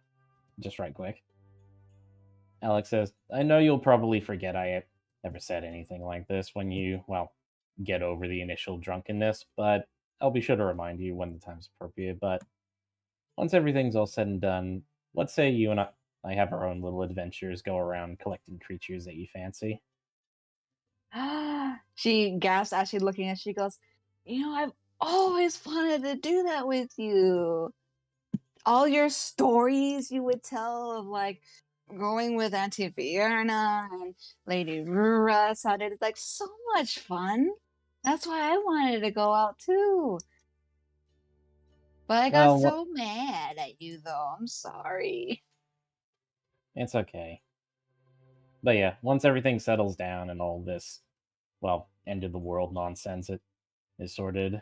just right quick. Alex says, "I know you'll probably forget I ever said anything like this when you, well, get over the initial drunkenness, but I'll be sure to remind you when the time's appropriate. But once everything's all said and done, let's say you and I have our own little adventures, go around collecting creatures that you fancy." She gasps as she's looking at. She goes, "I've always wanted to do that with you. All your stories you would tell of like going with Auntie Vierna and Lady Rura sounded like so much fun. That's why I wanted to go out too. But I got Well, so mad at you, though. I'm sorry." it's okay. But yeah, once everything settles down and all this, well, end of the world nonsense is sorted,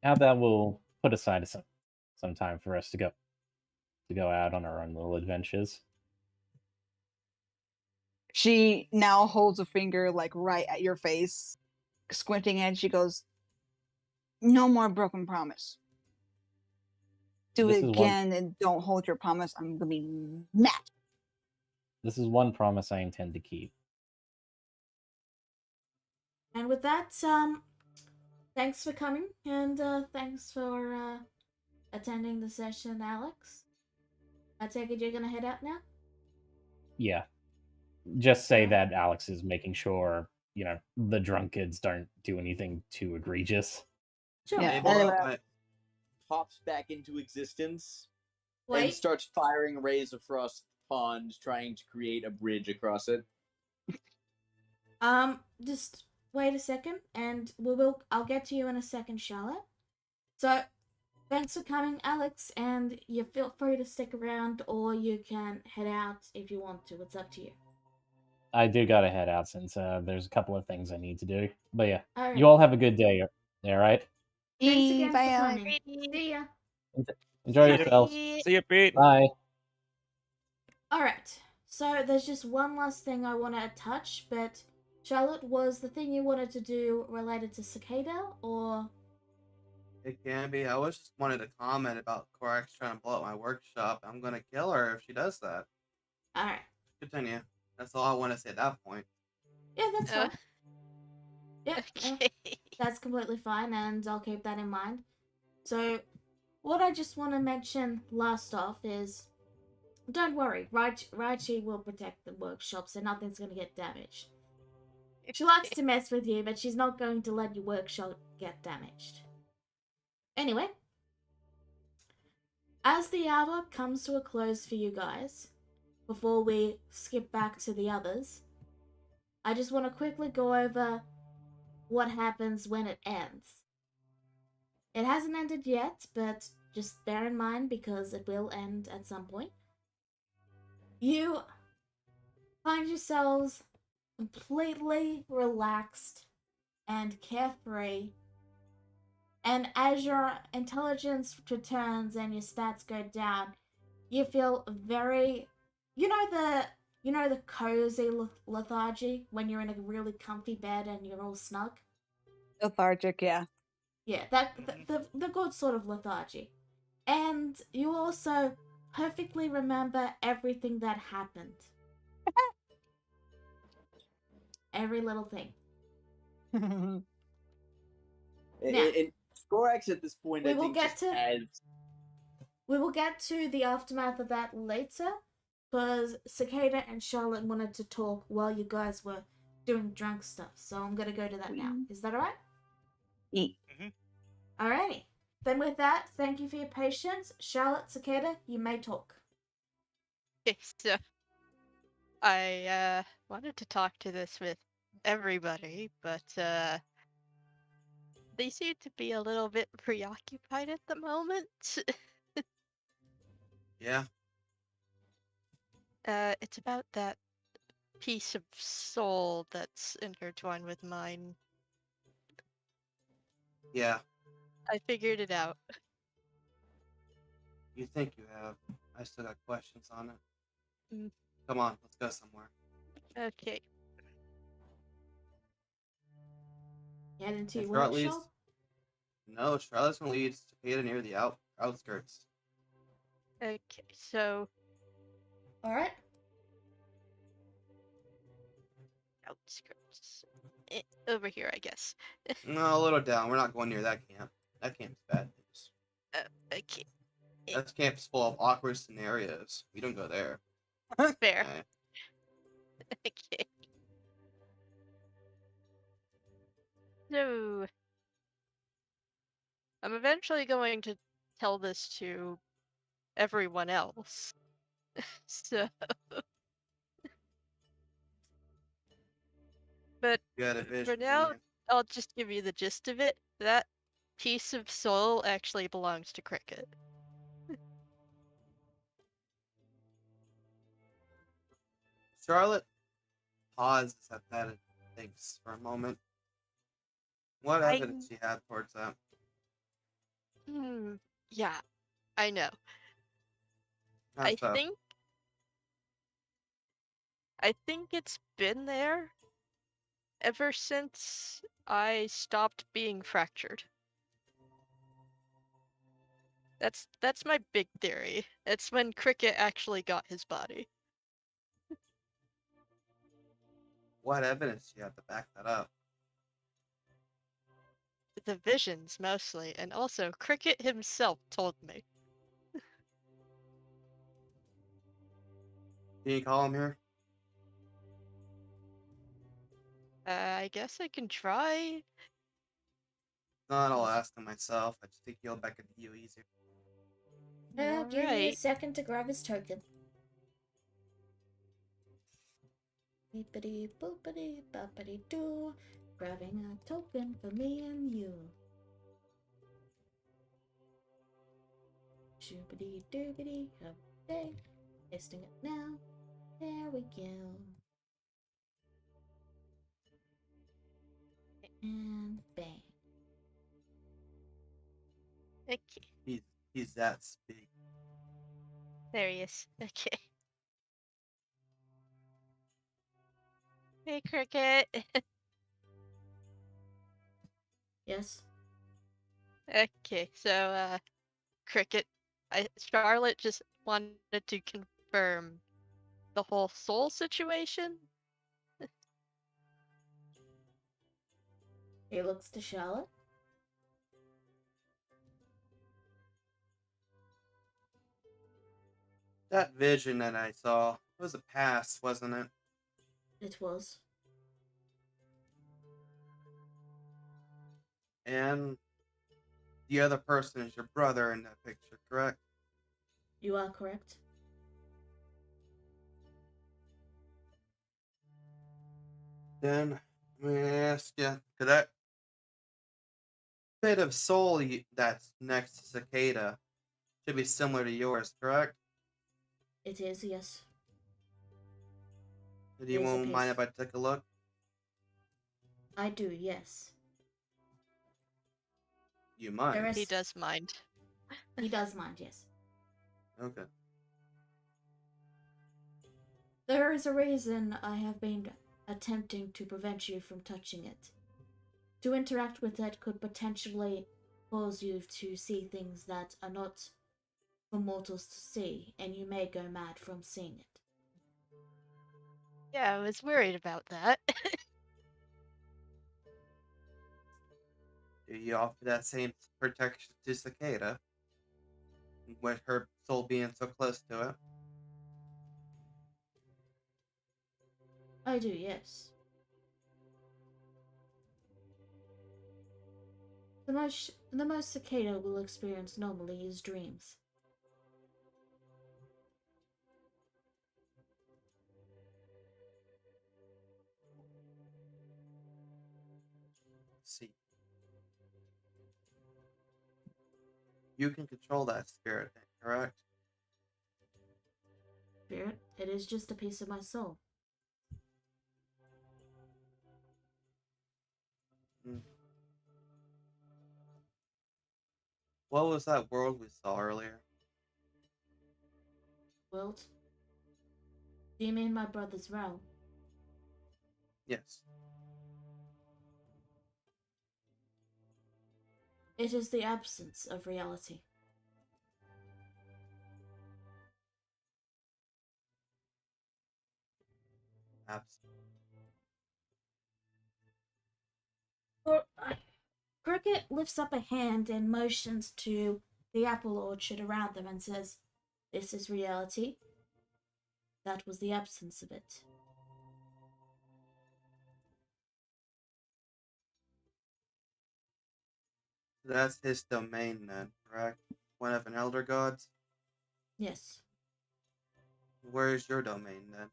how about we'll put aside some time for us to go out on our own little adventures. She now holds a finger like right at your face, squinting at. She goes, "No more broken promise. Do This it is again and don't hold your promise. I'm gonna be mad." This is one promise I intend to keep. And with that, thanks for coming, and thanks for attending the session, Alex. I take it you're gonna head out now? Yeah. Just say Alright. that Alex is making sure, the drunk kids don't do anything too egregious. Sure. Yeah. Able anyway. to- Pops back into existence and Wait. starts firing rays of frost ponds, trying to create a bridge across it. Just wait a second, and I'll get to you in a second, Charlotte. So, thanks for coming, Alex, and you feel free to stick around, or you can head out if you want to. It's up to you. I do gotta head out since there's a couple of things I need to do. But yeah, All right. you all have a good day. All right. Thanks Bye, again for Alex. coming. See ya. Enjoy See ya. yourselves. See ya, Pete. Bye. All right. So there's just one last thing I want to touch, but Charlotte, was the thing you wanted to do related to Cicada, or? It can be. I was just wanted to comment about Korax trying to blow up my workshop. I'm gonna kill her if she does that. All right. Continue. That's all I want to say at that point. Yeah, that's Uh, fine. Yeah, okay. that's completely fine, and I'll keep that in mind. So, what I just want to mention last off is, don't worry, Raichi will protect the workshop, so nothing's going to get damaged. She likes to mess with you, but she's not going to let your workshop get damaged. Anyway, as the hour comes to a close for you guys, before we skip back to the others, I just want to quickly go over what happens when it ends. It hasn't ended yet, but just bear in mind because it will end at some point. You find yourselves completely relaxed and carefree, and as your intelligence returns and your stats go down, you feel very, the cozy lethargy when you're in a really comfy bed and you're all snug. Lethargic, yeah. Yeah, the good sort of lethargy. And you also perfectly remember everything that happened. Every little thing. And Now, Skorax at this point, we I will think, get just to- has. we will get to the aftermath of that later, because Cicada and Charlotte wanted to talk while you guys were doing drunk stuff, so I'm gonna go to that now. Is that alright? Eat. Alrighty. Then with that, thank you for your patience. Charlotte, Cicada, you may talk. Okay, so I wanted to talk to this with everybody, but they seem to be a little bit preoccupied at the moment. Yeah. It's about that piece of soul that's intertwined with mine. Yeah. I figured it out. You think you have. I still got questions on it. Mm. Come on, let's go somewhere. Okay. Head into If your Charlotte workshop. leads. No, Charlotte's gonna lead Cicada near the outskirts. Okay, so Alright. outskirts. Over here, I guess. No, a little down. We're not going near that camp. That camp's bad news. Okay, That camp's full of awkward scenarios. We don't go there. fair. Okay. Okay. So, I'm eventually going to tell this to everyone else. So, but You had a vision. for now, I'll just give you the gist of it. That piece of soul actually belongs to Cricket. Charlotte pauses at that and thinks for a moment. What evidence do you have towards that? Yeah, I know. How I so? think it's been there ever since I stopped being fractured. That's my big theory. It's when Cricket actually got his body. What evidence do you have to back that up? The visions mostly, and also Cricket himself told me. Can you call him here? I guess I can try. Not, I'll ask him myself. I just think he'll back into you easier. Give me a Alright. second to grab his token. Beepity boopity boppity doo. Grabbing a token for me and you. Shoopity doopity, okay. Tasting it now. There we go. And bang. Okay. He's that big. There he is. Okay. Hey, Cricket. Yes. Okay, so, Cricket, Charlotte just wanted to confirm the whole soul situation. He looks to Charlotte. That vision that I saw, it was a past, wasn't it? It was. And the other person is your brother in that picture, correct? You are correct. Then let me ask you, could that bit of soul that's next to Cicada should be similar to yours, correct? It is, yes. Do you It is a won't mind piece. if I take a look? I do, yes. You mind? There He is. does mind. He does mind, yes. Okay. There is a reason I have been attempting to prevent you from touching it. To interact with it could potentially cause you to see things that are not for mortals to see, and you may go mad from seeing it. Yeah, I was worried about that. Do you offer that same protection to Cicada? With her soul being so close to it? I do, yes. The most cicada will experience normally is dreams. See. You can control that spirit, correct? Spirit, it is just a piece of my soul. Mm. What was that world we saw earlier? Wilt, do you mean my brother's realm? Yes. It is the absence of reality. Absolutely. Cricket lifts up a hand and motions to the apple orchard around them and says, "This is reality. That was the absence of it." That's his domain then, correct? One of an elder gods? Yes. Where's your domain then?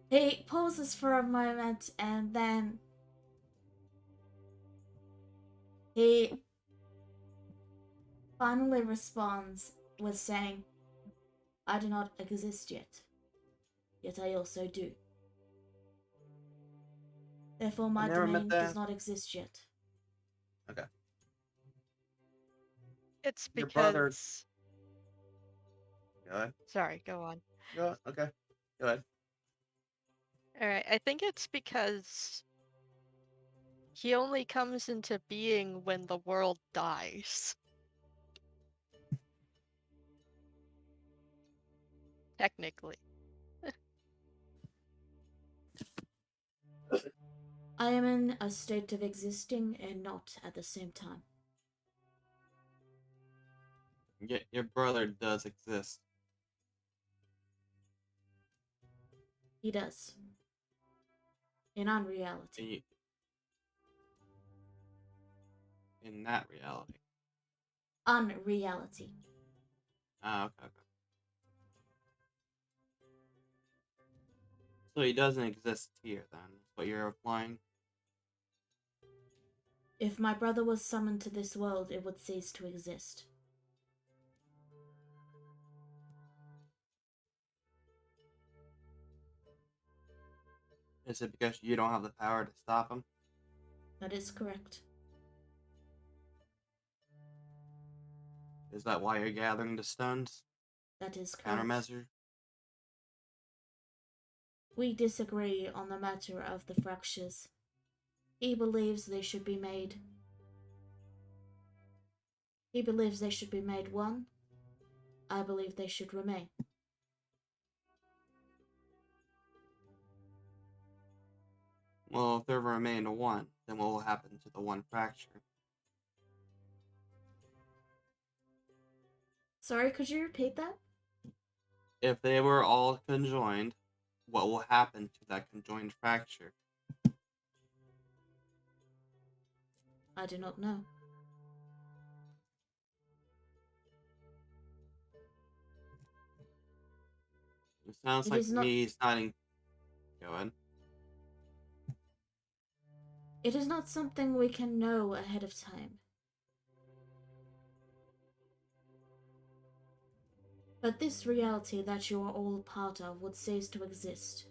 He pauses for a moment and then he finally responds with saying, "I do not exist yet I also do. Therefore, I my never met domain does that. not exist yet." Okay. It's Your brother. because. Go ahead. Sorry, go on. Okay. Go ahead. Alright, I think it's because he only comes into being when the world dies. Technically. I am in a state of existing and not at the same time. Your brother does exist. He does. In unreality. In that reality. Unreality. Ah, okay. So he doesn't exist here, then, is what you're implying? If my brother was summoned to this world, it would cease to exist. Is it because you don't have the power to stop him? That is correct. Is that why you're gathering the stones? That is correct. Countermeasure? We disagree on the matter of the fractures. He believes they should be made. He believes they should be made one. I believe they should remain. Well, if there remain a one, then what will happen to the one fracture? Sorry, could you repeat that? If they were all conjoined, what will happen to that conjoined fracture? I do not know. It sounds It like is to not- me he's not in... Go ahead. It is not something we can know ahead of time. But this reality that you are all part of would cease to exist.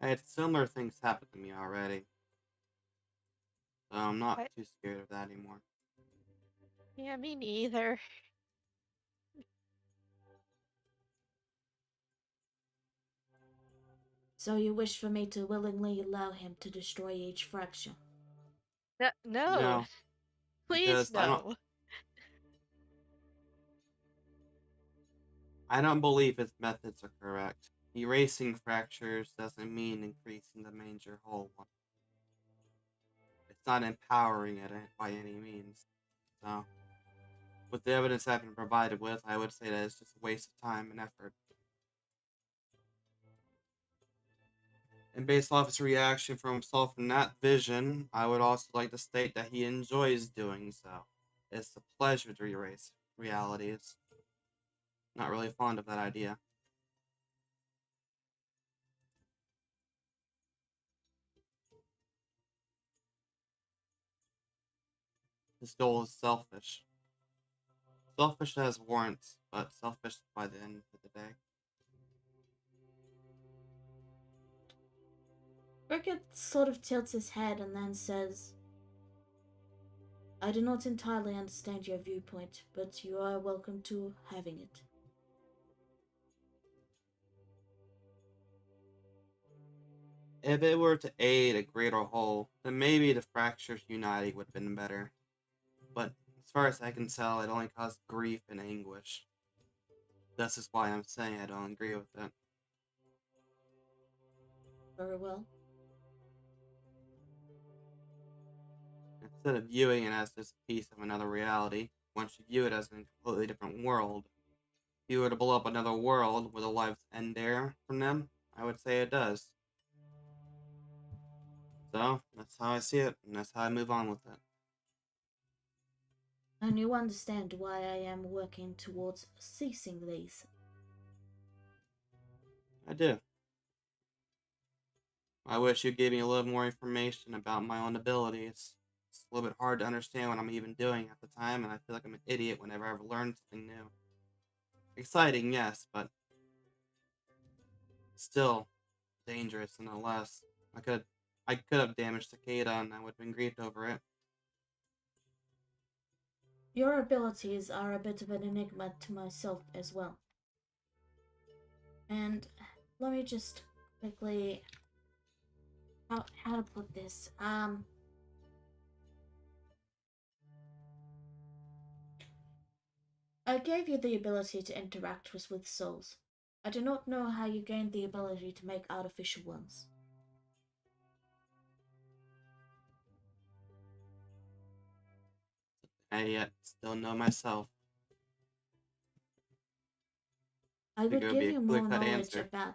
I had similar things happen to me already. So I'm not What? too scared of that anymore. Yeah, me neither. So you wish for me to willingly allow him to destroy each fracture? No, No, please because no. I don't believe his methods are correct. Erasing fractures doesn't mean increasing the major whole one. It's not empowering it by any means. So, with the evidence I've been provided with, I would say that it's just a waste of time and effort. And based off his reaction from himself in that vision, I would also like to state that he enjoys doing so. It's a pleasure to erase realities. Not really fond of that idea. His goal is selfish. Selfish as warrants, but selfish by the end of the day. Cricket sort of tilts his head and then says, I do not entirely understand your viewpoint, but you are welcome to having it. If it were to aid a greater whole, then maybe the fractures uniting would have been better. But as far as I can tell, it only caused grief and anguish. This is why I'm saying I don't agree with it. Very well. Instead of viewing it as just a piece of another reality, once you view it as a completely different world, if you were to blow up another world, would the lives end there from them? I would say it does. So, that's how I see it, and that's how I move on with it. And you understand why I am working towards ceasing these. I do. I wish you gave me a little more information about my own abilities. It's a little bit hard to understand what I'm even doing at the time, and I feel like I'm an idiot whenever I've learned something new. Exciting, yes, but still dangerous nonetheless. I could have damaged Takeda, and I would have been grieved over it. Your abilities are a bit of an enigma to myself as well. And let me just quickly how to put this. I gave you the ability to interact with souls. I do not know how you gained the ability to make artificial ones. I yet still know myself. I would it would give be a you more clear-cut knowledge answer. about.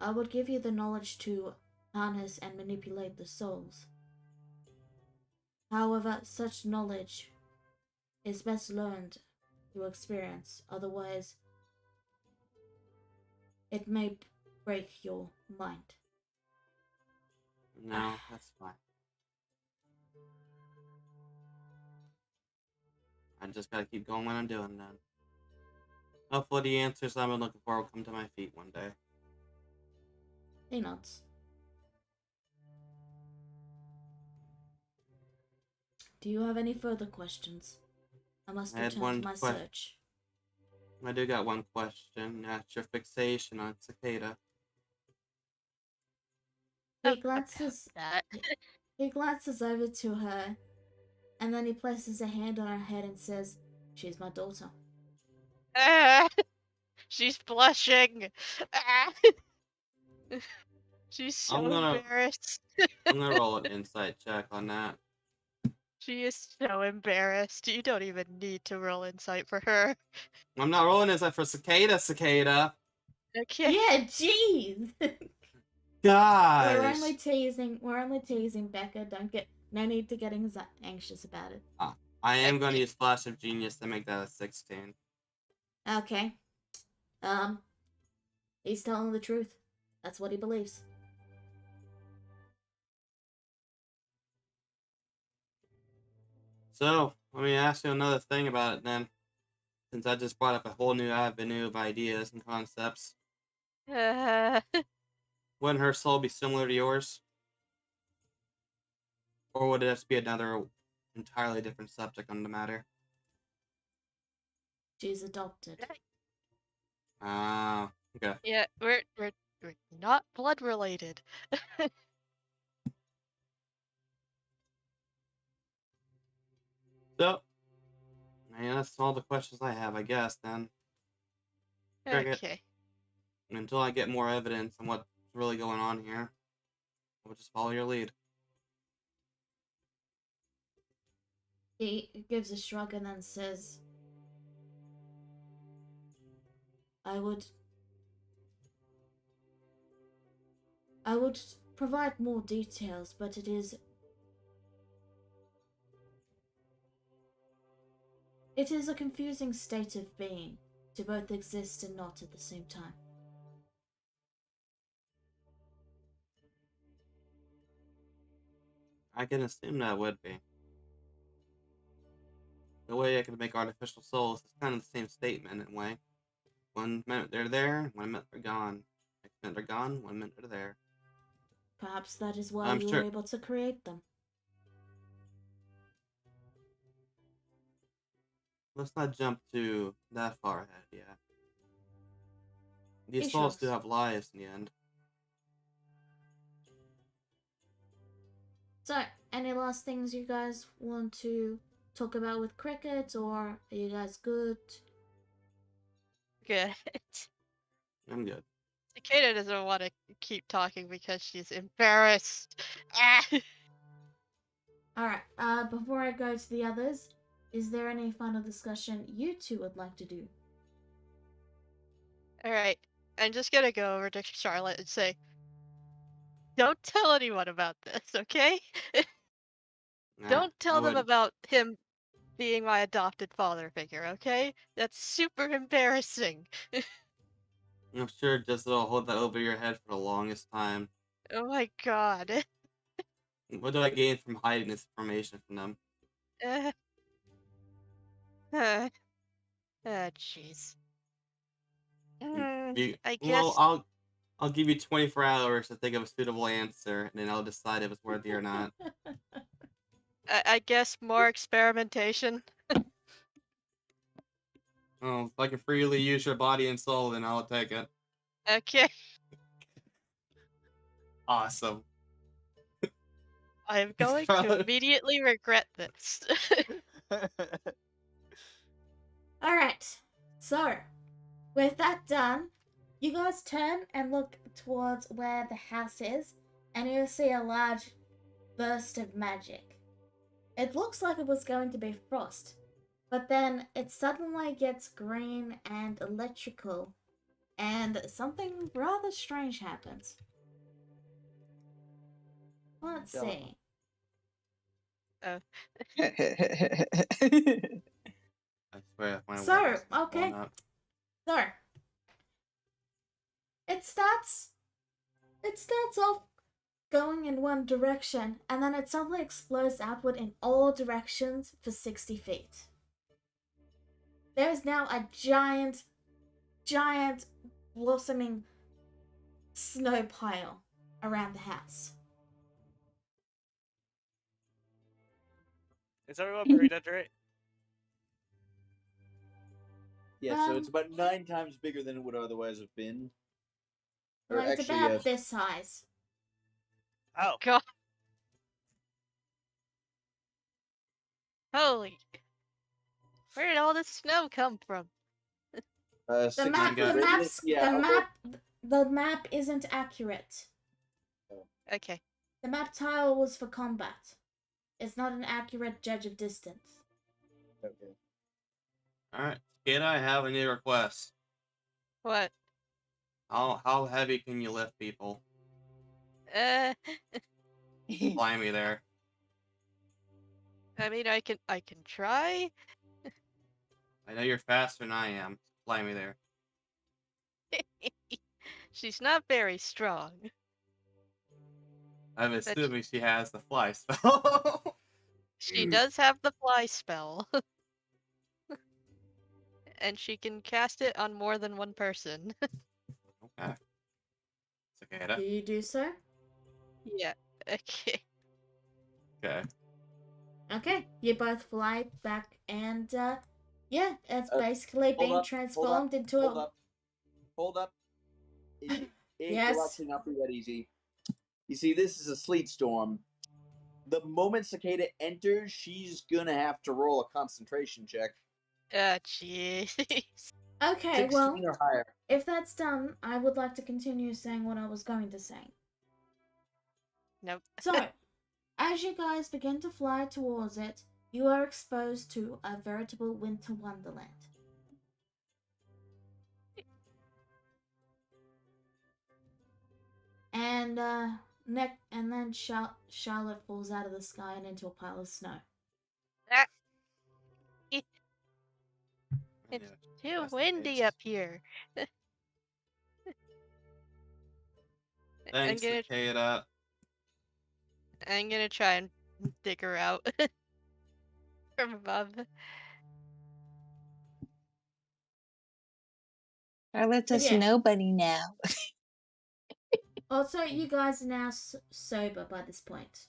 I would give you the knowledge to harness and manipulate the souls. However, such knowledge is best learned through experience, otherwise, it may break your mind. No, that's fine. I just gotta keep going what I'm doing then. Hopefully the answers I've been looking for will come to my feet one day. He nods. Do you have any further questions? I must I had return to one my question. search. I do got one question. That's your fixation on Cicada. He About glances. that. He glances over to her, and then he places a hand on her head and says, "She's my daughter." Ah, she's blushing. Ah. She's so I'm gonna embarrassed. roll an insight check on that. She is so embarrassed. You don't even need to roll insight for her. I'm not rolling insight for Cicada. Okay. Yeah, jeez. Gosh. We're only teasing Becca. Don't get. No need to get anxious about it. I am going to use Flash of Genius to make that a 16. Okay. He's telling the truth. That's what he believes. So, let me ask you another thing about it then. Since I just brought up a whole new avenue of ideas and concepts. Uh, Wouldn't her soul be similar to yours? Or would it just be another entirely different subject on the matter? She's adopted. Ah, okay. yeah, we're not blood related. So, yeah, that's all the questions I have, I guess, then. Cricket, Okay. until I get more evidence on what's really going on here, I will just follow your lead. He gives a shrug and then says, I would provide more details, but it is a confusing state of being to both exist and not at the same time. I can assume that would be. The way I can make artificial souls is kind of the same statement in a way. 1 minute they're there, 1 minute they're gone. Next minute they're gone, 1 minute they're there. Perhaps that is why I'm you were sure. able to create them. Let's not jump to that far ahead yet. These He souls do shrugs. have lives in the end. So, any last things you guys want to talk about with Cricket, or are you guys good? Good. I'm good. Cicada doesn't want to keep talking because she's embarrassed. Ah. Alright, before I go to the others, is there any final discussion you two would like to do? Alright. I'm just gonna go over to Charlotte and say, don't tell anyone about this, okay? Don't I tell them wouldn't. about him being my adopted father figure, okay? That's super embarrassing. I'm sure just will hold that over your head for the longest time. Oh my god. What do I gain from hiding this information from them? Uh, uh, jeez. I Well, guess I'll give you 24 hours to think of a suitable answer, and then I'll decide if it's worthy or not. I guess more experimentation. Oh, if I can freely use your body and soul, then I'll take it. Okay. Awesome. I am going to Charlotte. immediately regret this. Alright, so with that done, you guys turn and look towards where the house is, and you see a large burst of magic. It looks like it was going to be frost, but then it suddenly gets green and electrical, and something rather strange happens. Let's Duh. see. I swear, if my So, awareness is okay. going up. So, it starts off going in one direction, and then it suddenly explodes outward in all directions for 60 feet. There is now a giant blossoming snow pile around the house. Is everyone buried under it? Yeah, so it's about 9 times bigger than it would otherwise have been. Or Well, it's actually, about this size. Oh, God. Holy. Where did all this snow come from? The 6 map, feet radius. the map isn't accurate. Okay. The map tile was for combat. It's not an accurate judge of distance. Okay. Alright, kid, I have a new request. What? How heavy can you lift people? Uh, Fly me there. I mean, I can try. I know you're faster than I am. Fly me there. She's not very strong. I'm But assuming she has the fly spell. she does have the fly spell. And she can cast it on more than one person. Okay. Do Cicada. you do so? Yeah. Okay. Okay. Okay, you both fly back, and yeah, it's Uh, basically hold being up, transformed into Hold a. up. Hold up. It Yes? will actually not be that easy. You see, this is a sleet storm. The moment Cicada enters, she's gonna have to roll a concentration check. Jeez. Okay, 16 well, or higher. if that's done, I would like to continue saying what I was going to say. Nope. So, as you guys begin to fly towards it, you are exposed to a veritable winter wonderland. And then Charlotte falls out of the sky and into a pile of snow. It's Yeah, too that's the windy case. up here. Thanks, Cicada. I'm gonna try and dig her out from above. Charlotte's a But yeah. snow bunny now. Also, you guys are now sober by this point.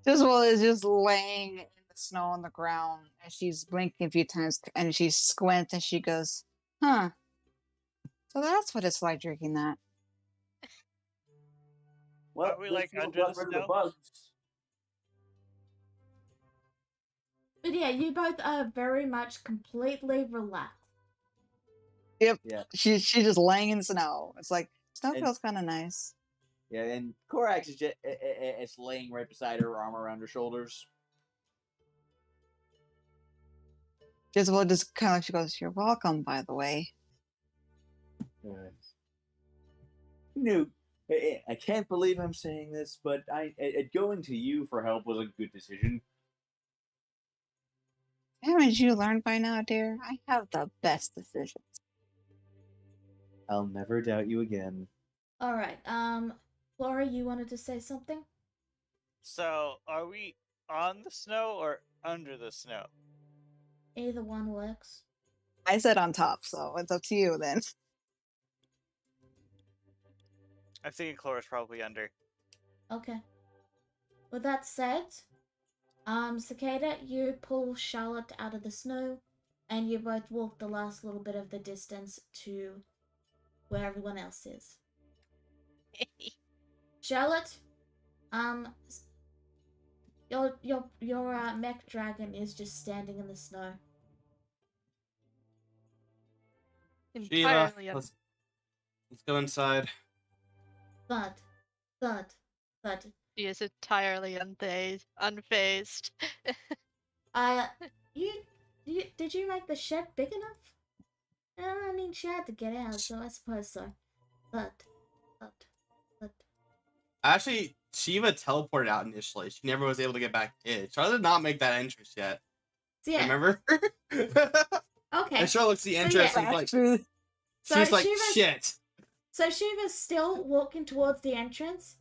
Dismal is just laying in the snow on the ground, and she's blinking a few times, and she squints, and she goes, "Huh? So that's what it's like drinking that." Well, are we this like fuel under got the rid of the snow? bugs. But yeah, you both are very much completely relaxed. Yep. Yeah. She's just laying in snow. It's like snow And- feels kind of nice. Yeah, and Korax is just it's laying right beside her, arm around her shoulders. Dismal just kind of she goes, "You're welcome, by the way." No, I can't believe I'm saying this, but going to you for help was a good decision. Haven't you learned by now, dear? I have the best decisions. I'll never doubt you again. Alright, Flora, you wanted to say something? So, are we on the snow or under the snow? Either one works. I said on top, so it's up to you then. I'm thinking Chlora's probably under. Okay. With that said, Cicada, you pull Charlotte out of the snow, and you both walk the last little bit of the distance to where everyone else is. Charlotte, your mech dragon is just standing in the snow. Sheila, Entirely let's go inside. Thud, thud, thud. She is entirely unfazed. Did you make the shed big enough? I mean, she had to get out, so I suppose so. Thud, thud, thud. Actually, Shiva teleported out initially. She never was able to get back in. Charlotte did not make that entrance yet. So yeah. Remember? Okay. And Charlotte looks the So, entrance yeah. and is like, So she's like, Shiva's- shit. So Shiva's still walking towards the entrance,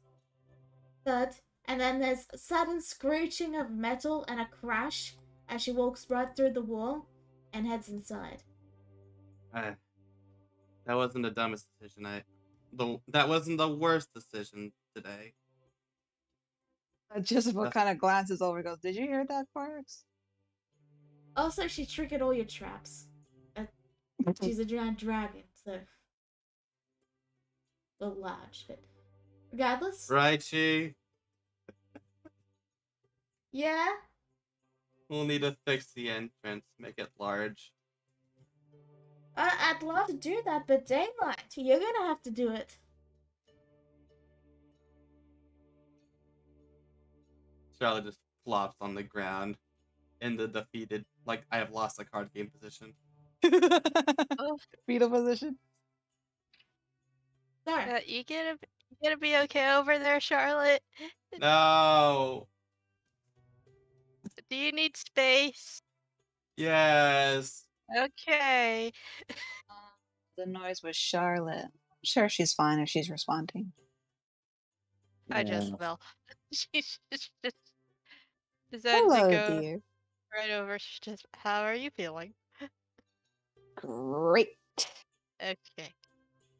and then there's a sudden screeching of metal and a crash as she walks right through the wall and heads inside. That wasn't the dumbest decision. That wasn't the worst decision today. Jezebel kind of glances over and goes, "Did you hear that, Parks?" Also, she triggered all your traps. She's a giant dragon, so a little large, but regardless. Right, Chi? Yeah. We'll need to fix the entrance, make it large. I'd love to do that, but Daylight, you're gonna have to do it. Charlotte just flops on the ground in the defeated, like, I have lost a card game position. Fetal position. Sorry. You gonna be okay over there, Charlotte? No. Do you need space? Yes. Okay. The noise was Charlotte. I'm sure she's fine if she's responding. I just will. She's just decided Hello, to go dear. right over. She's just, how are you feeling? Great. Okay.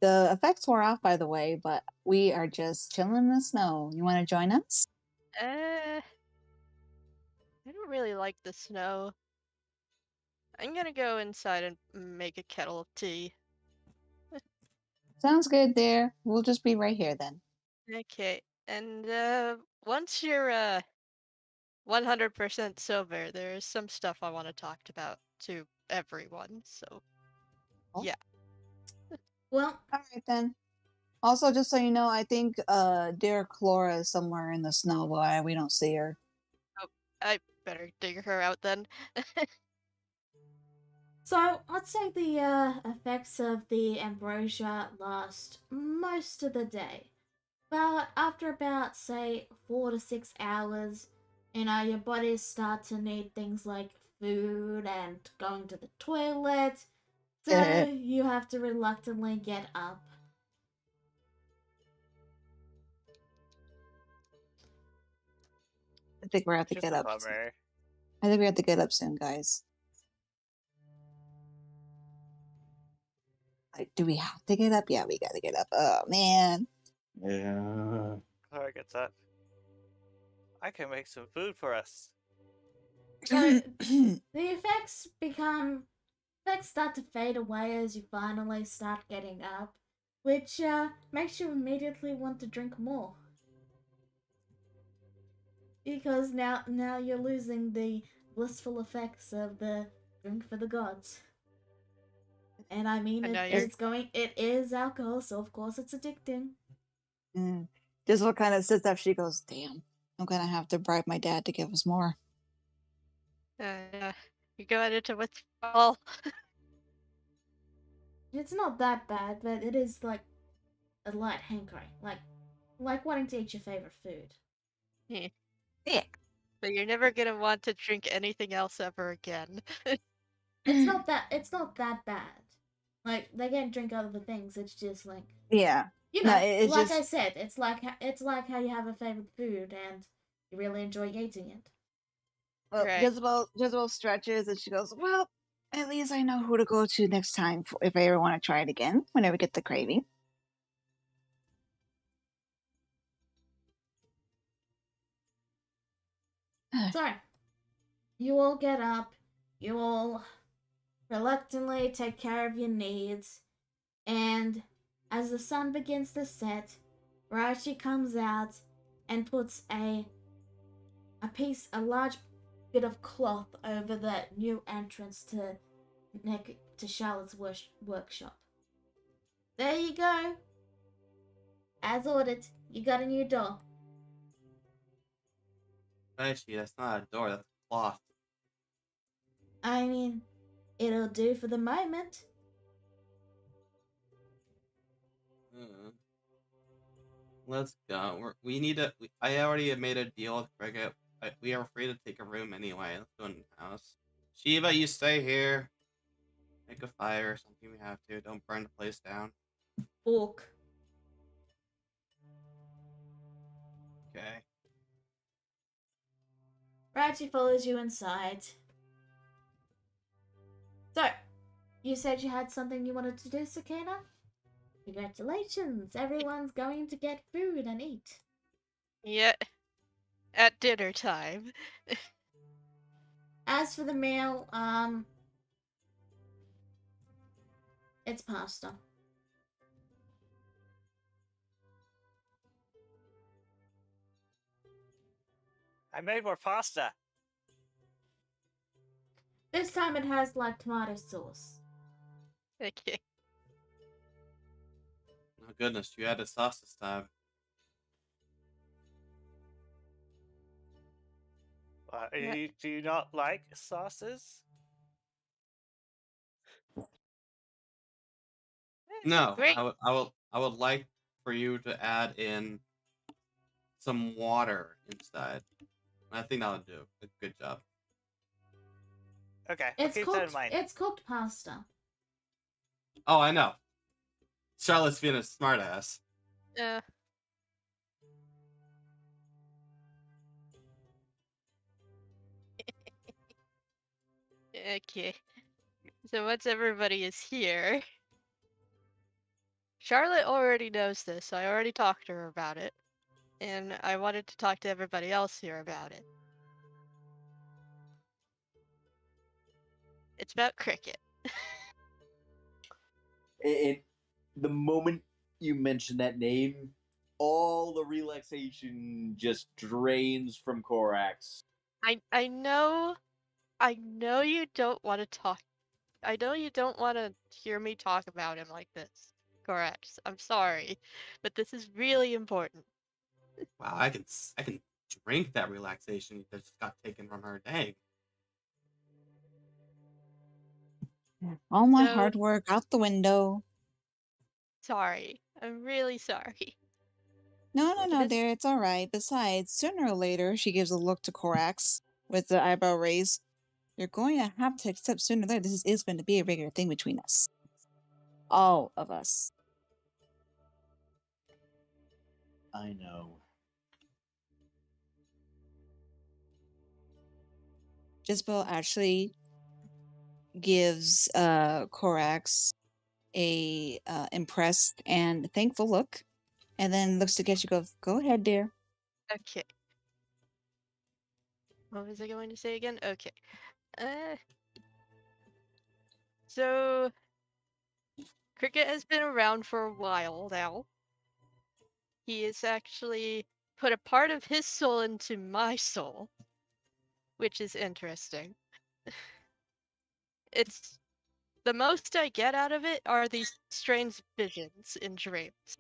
The effects wore off, by the way, but we are just chilling in the snow. You want to join us? I don't really like the snow. I'm gonna go inside and make a kettle of tea. Sounds good, dear. We'll just be right here then. Okay. And once you're 100% sober, there's some stuff I want to talk about to everyone. So Oh. yeah. Well, All right then. Also, just so you know, I think dear Clora is somewhere in the snow, but we don't see her. Oh, I better dig her out then. so I'd say the effects of the ambrosia last most of the day. But after about, say, 4 to 6 hours, your bodies start to need things like food and going to the toilet. So you have to reluctantly get up. I think we're have to Just get a up. bummer. I think we have to get up soon, guys. Like, do we have to get up? Yeah, we gotta get up. Oh man. Yeah. Clara gets up. I can make some food for us. So the effects start to fade away as you finally start getting up, which makes you immediately want to drink more. Because now you're losing the blissful effects of the drink for the gods. And I mean, And now it is alcohol, so of course it's addicting. Just what kind of sits up, she goes, "Damn, I'm gonna have to bribe my dad to give us more." You're going into withdrawal. It's not that bad, but it is like a light hankering, like wanting to eat your favorite food. Yeah. Yeah. But you're never gonna want to drink anything else ever again. It's not that bad. Like they can drink other things. It's just like Yeah. you know, No, it's like just... I said, it's like how you have a favorite food and you really enjoy eating it. Well, Right. Jezebel stretches and she goes, "Well, at least I know who to go to next time if I ever want to try it again. Whenever I get the craving." So, you all get up. You all reluctantly take care of your needs, and as the sun begins to set, Rashi comes out and puts a large bit of cloth over the new entrance to Charlotte's workshop. There you go. As ordered, you got a new door. Actually, that's not a door, that's a cloth. I mean, it'll do for the moment. Let's go. We need to. I already made a deal with Cricket. We are free to take a room anyway. Let's go in the house. Shiva, you stay here. Make a fire or something. We have to. Don't burn the place down. Orc. Okay. Reggie follows you inside. So, you said you had something you wanted to do, Sakina? Congratulations! Everyone's going to get food and eat. Yeah, at dinner time. As for the meal, it's pasta. I made more pasta. This time it has like tomato sauce. Okay. Oh goodness, you added sauce this time. Do you not like sauces? No, Great. I would like for you to add in some water instead. I think that would do a good job. Okay, I'll It's keep that in cooked. mind. It's cooked pasta. Oh, I know. Charlotte's being a smartass. Okay. So once everybody is here, Charlotte already knows this, so I already talked to her about it. And I wanted to talk to everybody else here about it. It's about Cricket. And the moment you mention that name, all the relaxation just drains from Korax. I know you don't want to talk. I know you don't want to hear me talk about him like this. Correct. I'm sorry, but this is really important. Wow, I can drink that relaxation that just got taken from her. Dang. All my So- hard work out the window. Sorry. I'm really sorry. No, This- dear, it's all right. Besides, sooner or later, she gives a look to Korax with the eyebrow raised. You're going to have to accept sooner or later this is going to be a regular thing between us. All of us. I know. Jisbel actually gives Korax a impressed and thankful look, and then looks to get you. Go ahead, dear. Okay. What was I going to say again? Okay. So Cricket has been around for a while now. He has actually put a part of his soul into my soul, which is interesting. It's the most I get out of it are these strange visions in dreams.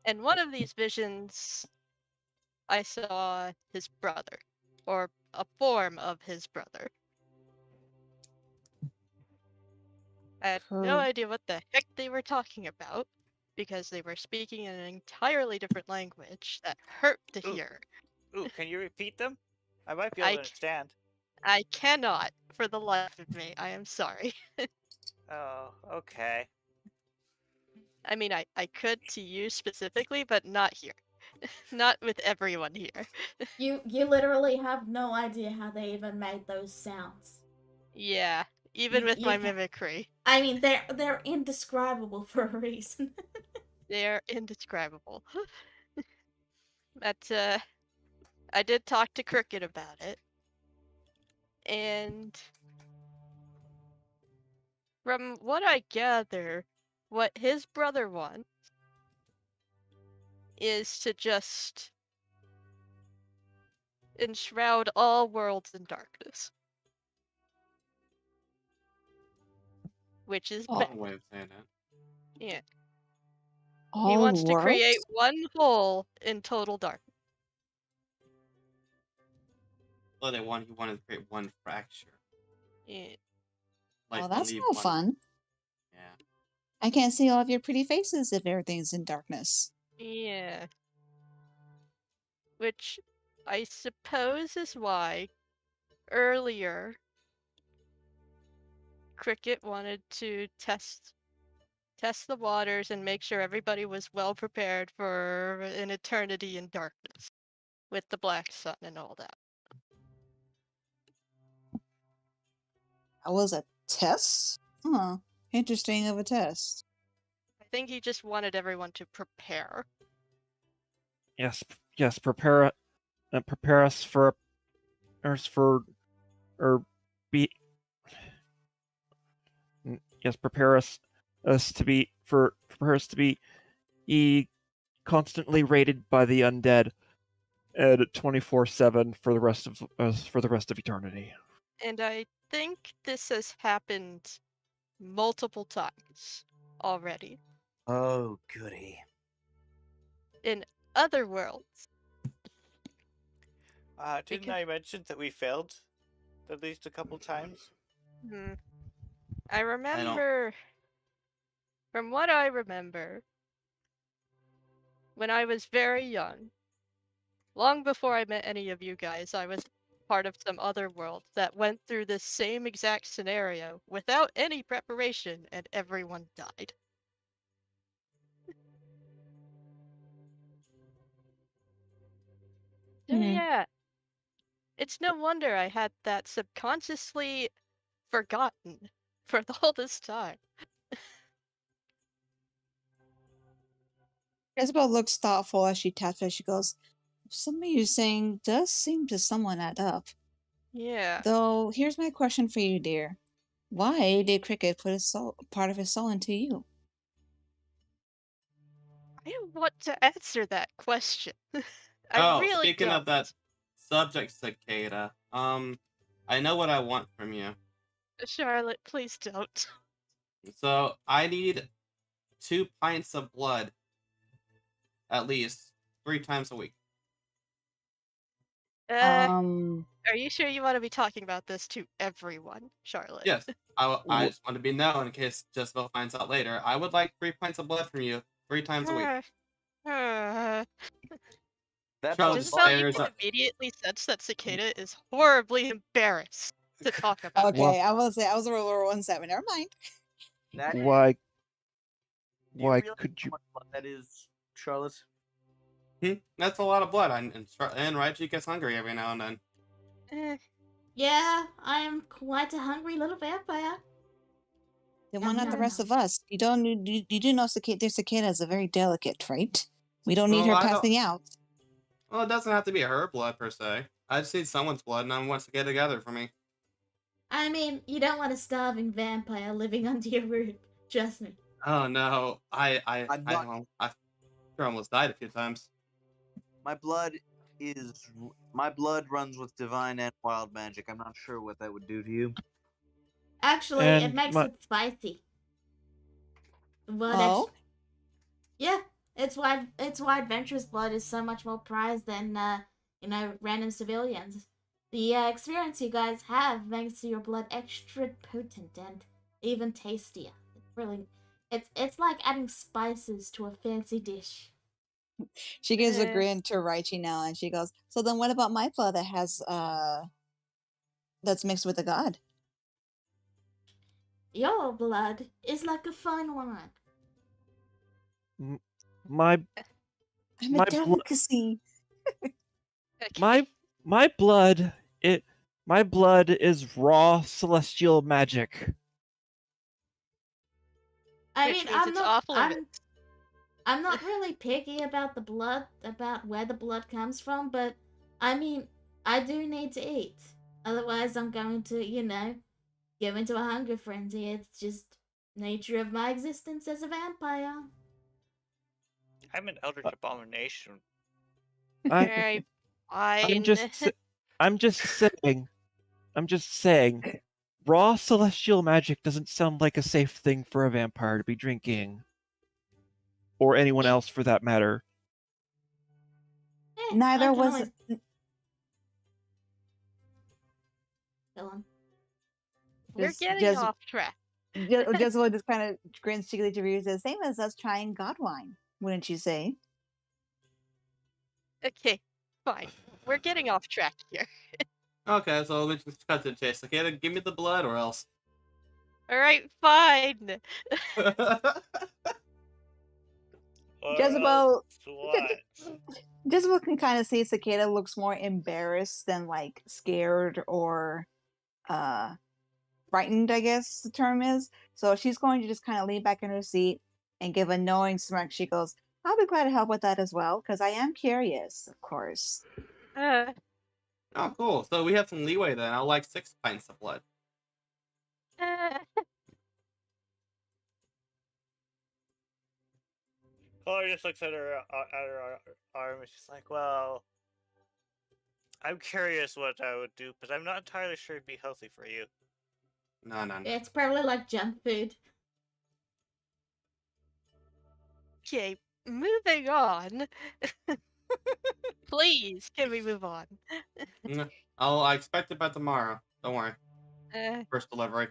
And one of these visions, I saw his brother, or a form of his brother. I had no idea what the heck they were talking about, because they were speaking in an entirely different language that hurt to Ooh. hear. Ooh, can you repeat them? I might be able to understand. I cannot, for the life of me. I am sorry. Oh, okay. I mean, I could to you specifically, but not here. Not with everyone here. You literally have no idea how they even made those sounds. Yeah, even with You my ca- mimicry. I mean, they're indescribable for a reason. They're indescribable. But, I did talk to Cricket about it. And from what I gather, what his brother wants is to just enshroud all worlds in darkness. Which is Oh. bad. One way of saying it. Yeah. All He wants to worlds? create one hole in total darkness. Well, he wanted to create one fracture. Yeah. Like Oh, that's leave no one. fun. Yeah. I can't see all of your pretty faces if everything's in darkness. Yeah. Which I suppose is why earlier Cricket wanted to test the waters and make sure everybody was well prepared for an eternity in darkness with the black sun and all that. That was a test? Huh. Interesting of a test. I think he just wanted everyone to prepare. Yes, yes. Prepare us for or be. Yes, prepare us to be constantly raided by the undead at 24/7 for the rest of eternity. And I think this has happened multiple times already Oh, goody. in other worlds. Didn't Because- I mention that we failed at least a couple times? I remember, from what I remember, when I was very young, long before I met any of you guys, I was part of some other world that went through this same exact scenario without any preparation, and everyone died. So yeah, it's no wonder I had that subconsciously forgotten for all this time. Isabel looks thoughtful as she taps her. She goes, some of you saying does seem to somewhat add up. Yeah. Though, here's my question for you, dear. Why did Cricket put part of his soul into you? I don't want to answer that question. I really speaking don't. of that subject, Cicada, I know what I want from you. Charlotte, please don't. So I need 2 pints of blood, at least 3 times a week. Are you sure you want to be talking about this to everyone, Charlotte? Yes, I just want to be known in case Jezebel finds out later. I would like 3 pints of blood from you 3 times a week. That's Charlotte a Just just about you stares can at. immediately sense that Cicada is horribly embarrassed to talk about. Okay, I will say I was a roller 1-7. Never mind. that. Why? Do you Why realize could how you? much blood that is, Charlotte? That's a lot of blood, and Raiji gets hungry every now and then. Eh, Yeah, I am quite a hungry little vampire. Then Nom, why not the nom, rest nom. of us? You don't. You do know their cicada is a very delicate trait. We don't need Well, her I don't- passing out. Well, it doesn't have to be her blood per se. I just need someone's blood, and I want to get together for me. I mean, you don't want a starving vampire living under your roof. Trust me. Oh no, I sure almost died a few times. My blood runs with divine and wild magic. I'm not sure what that would do to you. Actually, it And makes my- it spicy. But Oh, yeah, it's why adventurous blood is so much more prized than random civilians. The experience you guys have makes your blood extra potent and even tastier. It's like adding spices to a fancy dish. she gives a Eh. grin to Raichi now, and she goes, "So then, what about my blood that has that's mixed with the god?" Your blood is like a fine wine. My I'm My a blo- delicacy. okay. my blood my blood is raw celestial magic. I Which mean, means it's off limits. I'm not really picky about the blood, about where the blood comes from, but I mean, I do need to eat. Otherwise, I'm going to, go into a hunger frenzy. It's just nature of my existence as a vampire. I'm an eldritch abomination. I Alright, I'm fine. just saying, raw celestial magic doesn't sound like a safe thing for a vampire to be drinking, or anyone else for that matter. Neither I can was. always... Go on. We're Just- getting just- off track. Jezebel just kind of grins cheekily to Ryu, says, "Same as us trying god wine, wouldn't you say?" Okay, fine. We're getting off track here. Okay, so let's just cut to the chase. Okay, give me the blood or else. All right, fine. Or Jezebel, else what? Jezebel can kind of see Cicada looks more embarrassed than like scared or uh frightened, I guess the term is. So she's going to just kind of lean back in her seat and give a knowing smirk. She goes, "I'll be glad to help with that as well, because I am curious, of course." Uh, Oh, cool. So we have some leeway then. I'll like 6 pints of blood. uh, Chloe just looks at her arm and she's like, well, I'm curious what I would do, but I'm not entirely sure it'd be healthy for you. No. It's probably like junk food. okay, moving on. Please, can we move on? I expect it by tomorrow. Don't worry. Uh, First delivery.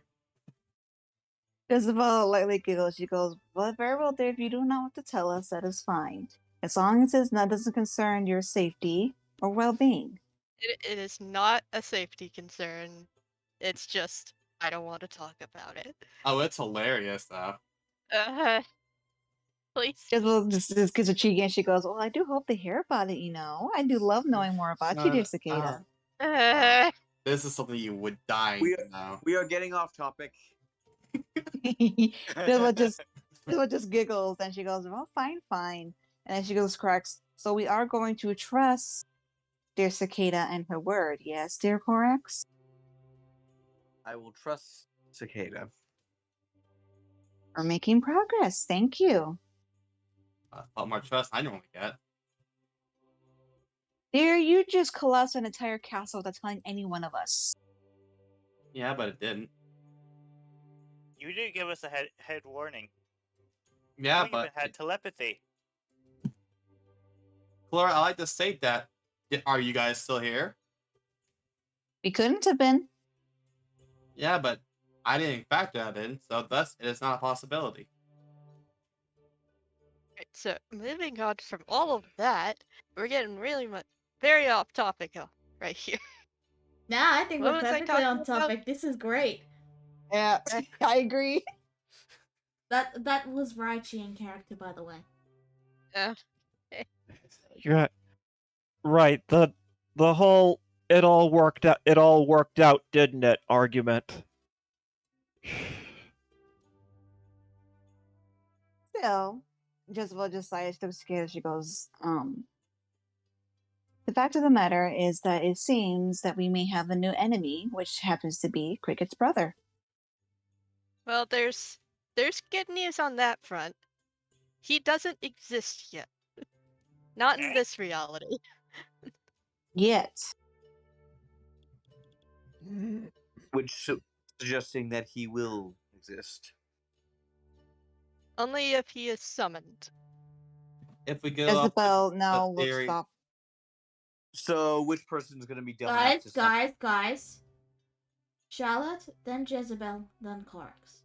Jezebel lightly giggles. She goes, "Well, very well, dear. If you do not want to tell us, that is fine. As long as it doesn't concern your safety or well-being." it is not a safety concern. It's just I don't want to talk about it. Oh, it's hilarious though. Uh, please. Jezebel just gives a cheek and she goes, "Well, I do hope they hear about it, you know. I do love knowing more about you, dear Cicada." Uh, This is something you would die We to know. we are getting off topic. Jezebel just giggles and she goes, "Well, fine. And then she goes, corrects. "So we are going to trust dear Cicada and her word, yes, dear Corax?" I will trust Cicada. "We're making progress. Thank you. A lot more trust I normally get. Dear, you just collapsed an entire castle without telling any one of us." Yeah, but it didn't. You didn't give us a head warning. Yeah, We but even had telepathy. Flora, I like to state that. Are you guys still here? "We couldn't have been." Yeah, but I didn't factor that in, so thus it is not a possibility. right, so moving on from all of that, we're getting really very off topic right here. Nah, I think What we're was I perfectly talking on about? topic. This is great. Yeah, I agree. That was Raichi in character, by the way. You're right. The whole it all worked out, didn't it? Argument. Still, Jezebel just sighs to Cicada. She goes, "The fact of the matter is that it seems that we may have a new enemy, which happens to be Cricket's brother." Well, there's good news on that front. He doesn't exist yet. Not in this reality. Yet. Which suggesting that he will exist. Only if he is summoned. If we go off Jezebel the now looks theory, off. So which person's gonna be dumb enough to Guys. Charlotte, then Jezebel, then Corax.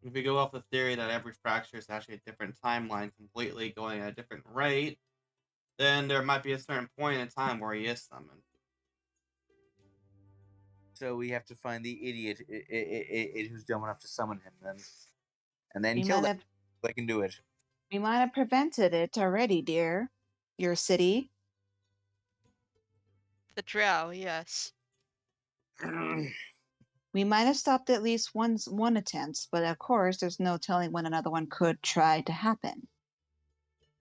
if we go off the theory that every fracture is actually a different timeline, completely going at a different rate, then there might be a certain point in time where he is summoned. So we have to find the idiot who's dumb enough to summon him, and then We kill might them. have They can do it. we might have prevented it already, dear. Your city. The drow, yes. We might have stopped at least one attempt, but of course there's no telling when another one could try to happen.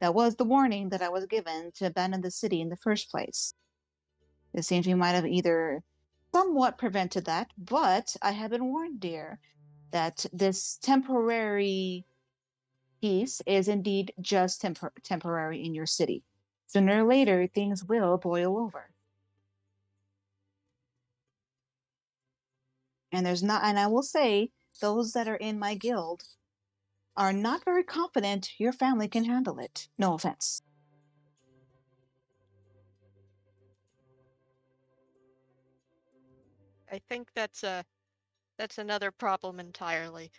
That was the warning that I was given to abandon the city in the first place. It seems we might have either somewhat prevented that, but I have been warned, dear, that this temporary peace is indeed just temporary in your city. Sooner or later, things will boil over. And I will say, those that are in my guild are not very confident your family can handle it. No offense. I think that's That's another problem entirely.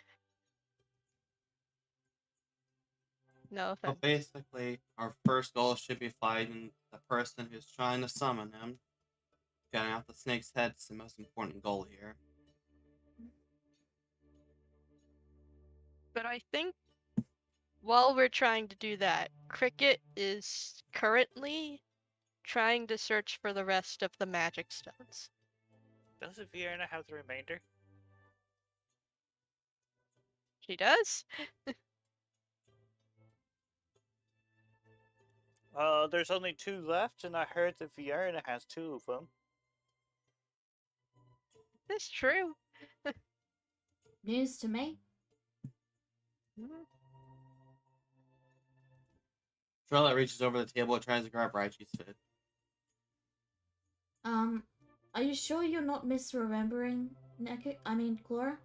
No So offense. basically, our first goal should be fighting the person who's trying to summon him. Getting out the snake's head is the most important goal here. But I think while we're trying to do that, Cricket is currently trying to search for the rest of the magic stones. Doesn't Vienna have the remainder? She does? There's only 2 left, and I heard that Vienna has 2 of them. That's true. News to me. Mhm. Charlotte reaches over the table and tries to grab Raichi's foot. Are you sure you're not misremembering, Clara?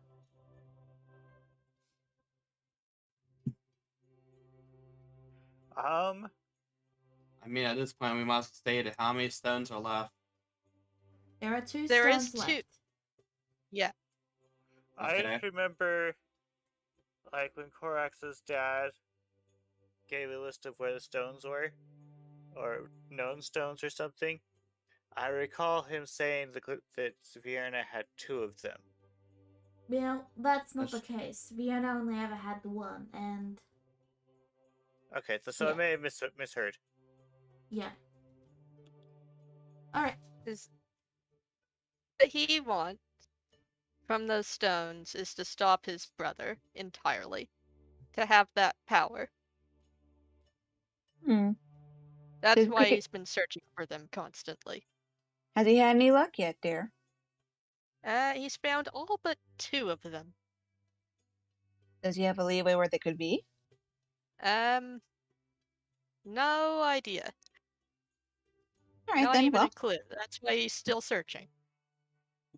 I mean, at this point, we must state how many stones are left. There are 2 There is stones 2. left. Yeah. I Okay. just remember, like, when Korax's dad gave a list of where the stones were, or known stones or something. I recall him saying that Vienna had 2 of them. Well, that's not the case. Vienna only ever had the one, and Okay, so I Yeah. may have misheard. yeah. Alright. What he wants from those stones is to stop his brother entirely. To have that power. Hmm. That's Did why Cricket- he's been searching for them constantly. Has he had any luck yet, dear? He's found all but 2 of them. Does he have a leeway where they could be? No idea. All right Not then. even Well, a clue. That's why he's still searching.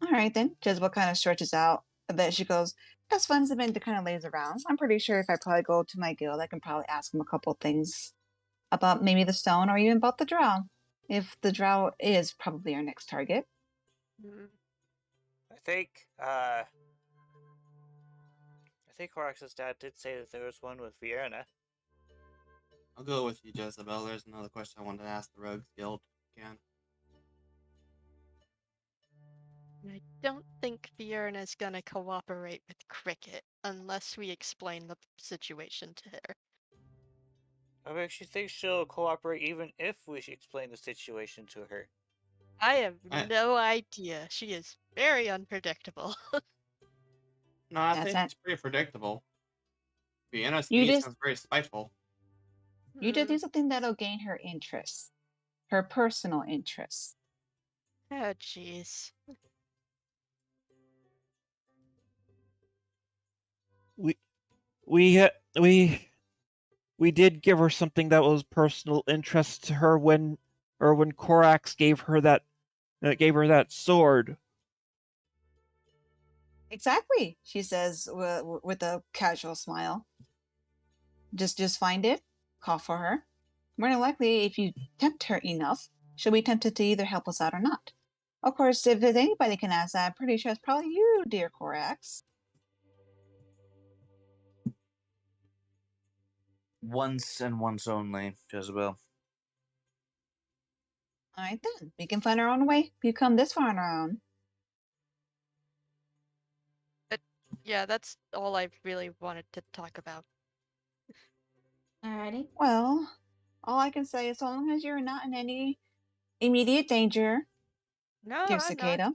all right then. Jezebel kind of stretches out a bit. She goes, "As fun as it's been to kind of laze around, I'm pretty sure if I probably go to my guild, I can probably ask them a couple things about maybe the stone or even about the drow. If the drow is probably our next target." Mm. I think Korax's dad did say that there was one with Vienna. I'll go with you, Jezebel. There's another question I wanted to ask the Rogues Guild again. I don't think Fiona's gonna cooperate with Cricket unless we explain the situation to her. I mean, she thinks she'll cooperate even if we explain the situation to her. I have I- no idea. She is very unpredictable. No, I That's think not- she's pretty predictable. Vienna's You to me just- sounds very spiteful. You just do something that'll gain her interest, her personal interest. Oh, jeez. We did give her something that was personal interest to her when Korax gave her that sword. Exactly, she says with a casual smile. Just find it, call for her. More than likely, if you tempt her enough, she'll be tempted to either help us out or not. Of course, if there's anybody can ask that, I'm pretty sure it's probably you, dear Korax. Once and once only, Jezebel. All right then, we can find our own way. We come this far on our own. Yeah, that's all I really wanted to talk about. Alrighty. Well, all I can say is, so long as you're not in any immediate danger, No, dear I'm Cicada. not.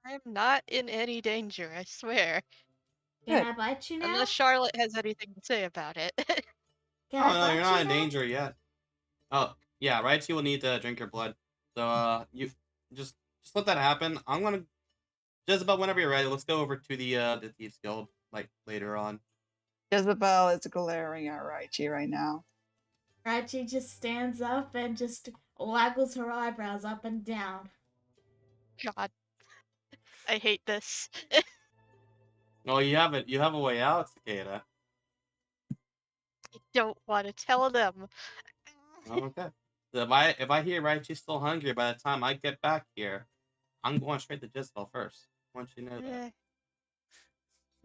I'm not in any danger, I swear. Can Good. I bite you now? Unless Charlotte has anything to say about it. Can Oh I no, bite you're not you in now? danger yet. Oh yeah, Raichi will need to drink your blood. So you just let that happen. I'm gonna Jezebel, whenever you're ready, let's go over to the Thieves Guild like later on. Jezebel is glaring at Raichi right now. Raichi just stands up and just waggles her eyebrows up and down. God. I hate this. Oh, you have a way out, Cicada. I don't want to tell them. Okay. So if I hear Raichi's still hungry by the time I get back here, I'm going straight to Jezebel first. I want you to know that.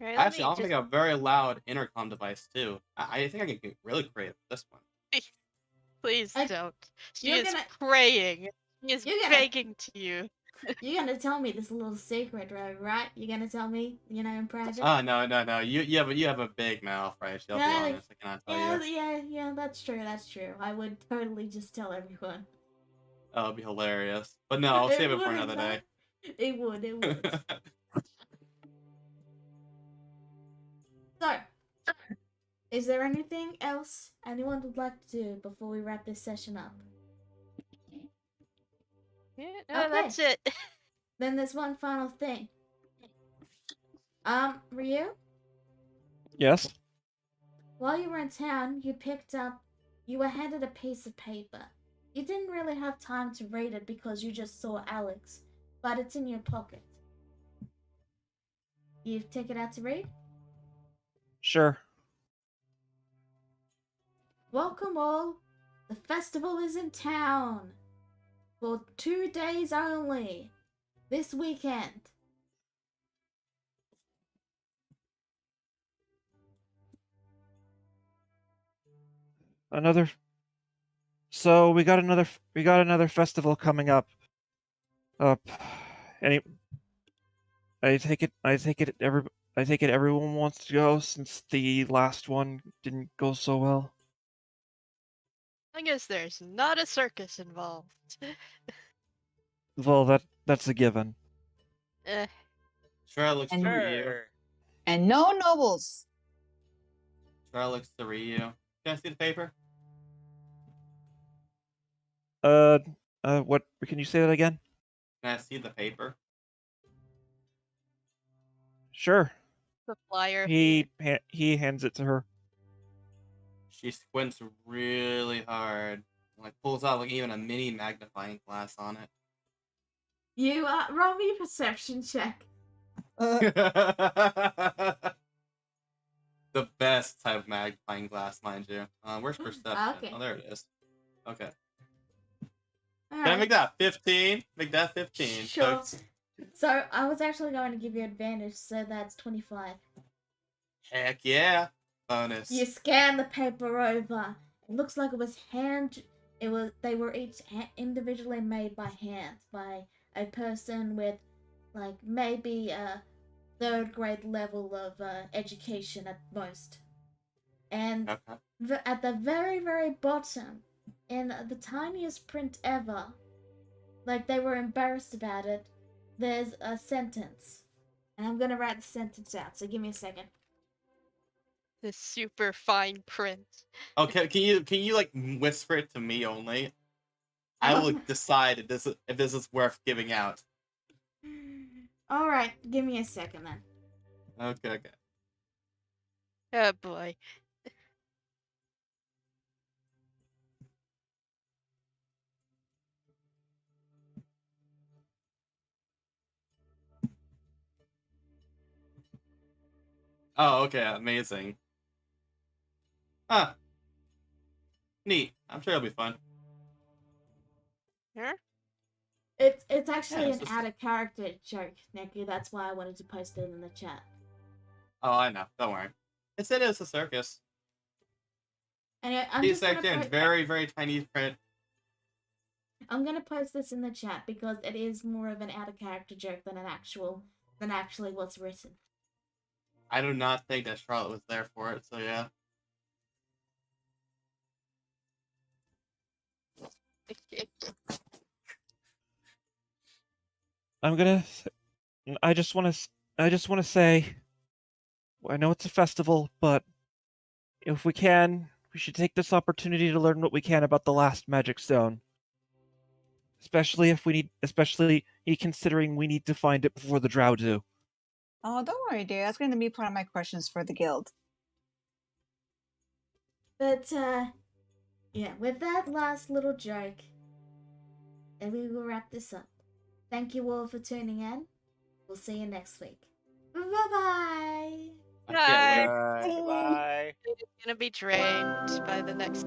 Alright, let Actually, me I'll make a very loud intercom device too. I think I can get really creative with this one. Please I- don't. She you're is gonna- praying. She is you're gonna- begging to you. You're gonna tell me this little secret, right? You're gonna tell me, in private? Oh no. You have a big mouth, right? I'll be Yeah, honest. I cannot tell you. yeah, that's true. I would totally just tell everyone. Oh, it'd be hilarious. But no, I'll save it for would, another day. It would. So, is there anything else anyone would like to do before we wrap this session up? Yeah, Okay. that's it. Then there's one final thing. Ryu, Yes. while you were in town, you were handed a piece of paper. You didn't really have time to read it because you just saw Alex, but it's in your pocket. You take it out to read? Sure. Welcome all. The festival is in town. For 2 days only. This weekend. Another. So we got another festival coming up. Any. I take it everyone wants to go since the last one didn't go so well. I guess there's not a circus involved. Well, that's a given. Try looks And- to Ryu. Sure. And no nobles. Try looks to Ryu. Can I see the paper? What? Can you say that again? Can I see the paper? Sure. The flyer. He hands it to her. She squints really hard. Like pulls out like even a mini magnifying glass on it. You roll me a perception check. The best type of magnifying glass, mind you. Where's perception? Okay. Oh, there it is. Okay. All Can I right. make that 15? Make that 15. Sure. So I was actually going to give you advantage, so that's 25. Heck yeah. Bonus. You scan the paper over. It looks like they were each individually made by hand by a person with like maybe a 3rd grade level of education at most. And Okay. at the very, very bottom, in the tiniest print ever, like they were embarrassed about it, there's a sentence. And I'm gonna write the sentence out, so give me a second. The super fine print. Okay, can you like whisper it to me only? I will decide if this is worth giving out. Alright, give me a second then. Okay. Oh boy. Oh, okay, amazing. Huh. Neat. I'm sure it'll be fun. Huh? It's actually it's an just- out of character joke, Nicky. That's why I wanted to post it in the chat. Oh, I know. Don't worry. It is a circus. Anyway, I'm These just gonna sections, very, very tiny print. I'm gonna post this in the chat because it is more of an out of character joke than actually what's written. I do not think that Charlotte was there for it, so yeah. I just want to say, I know it's a festival, but if we can, we should take this opportunity to learn what we can about the last magic stone. Especially considering we need to find it before the drow do. Oh, don't worry, dear. That's going to be part of my questions for the guild. But yeah, with that last little joke, and we will wrap this up. Thank you all for tuning in. We'll see you next week. Bye-bye! Bye. Bye. Gonna be drained by the next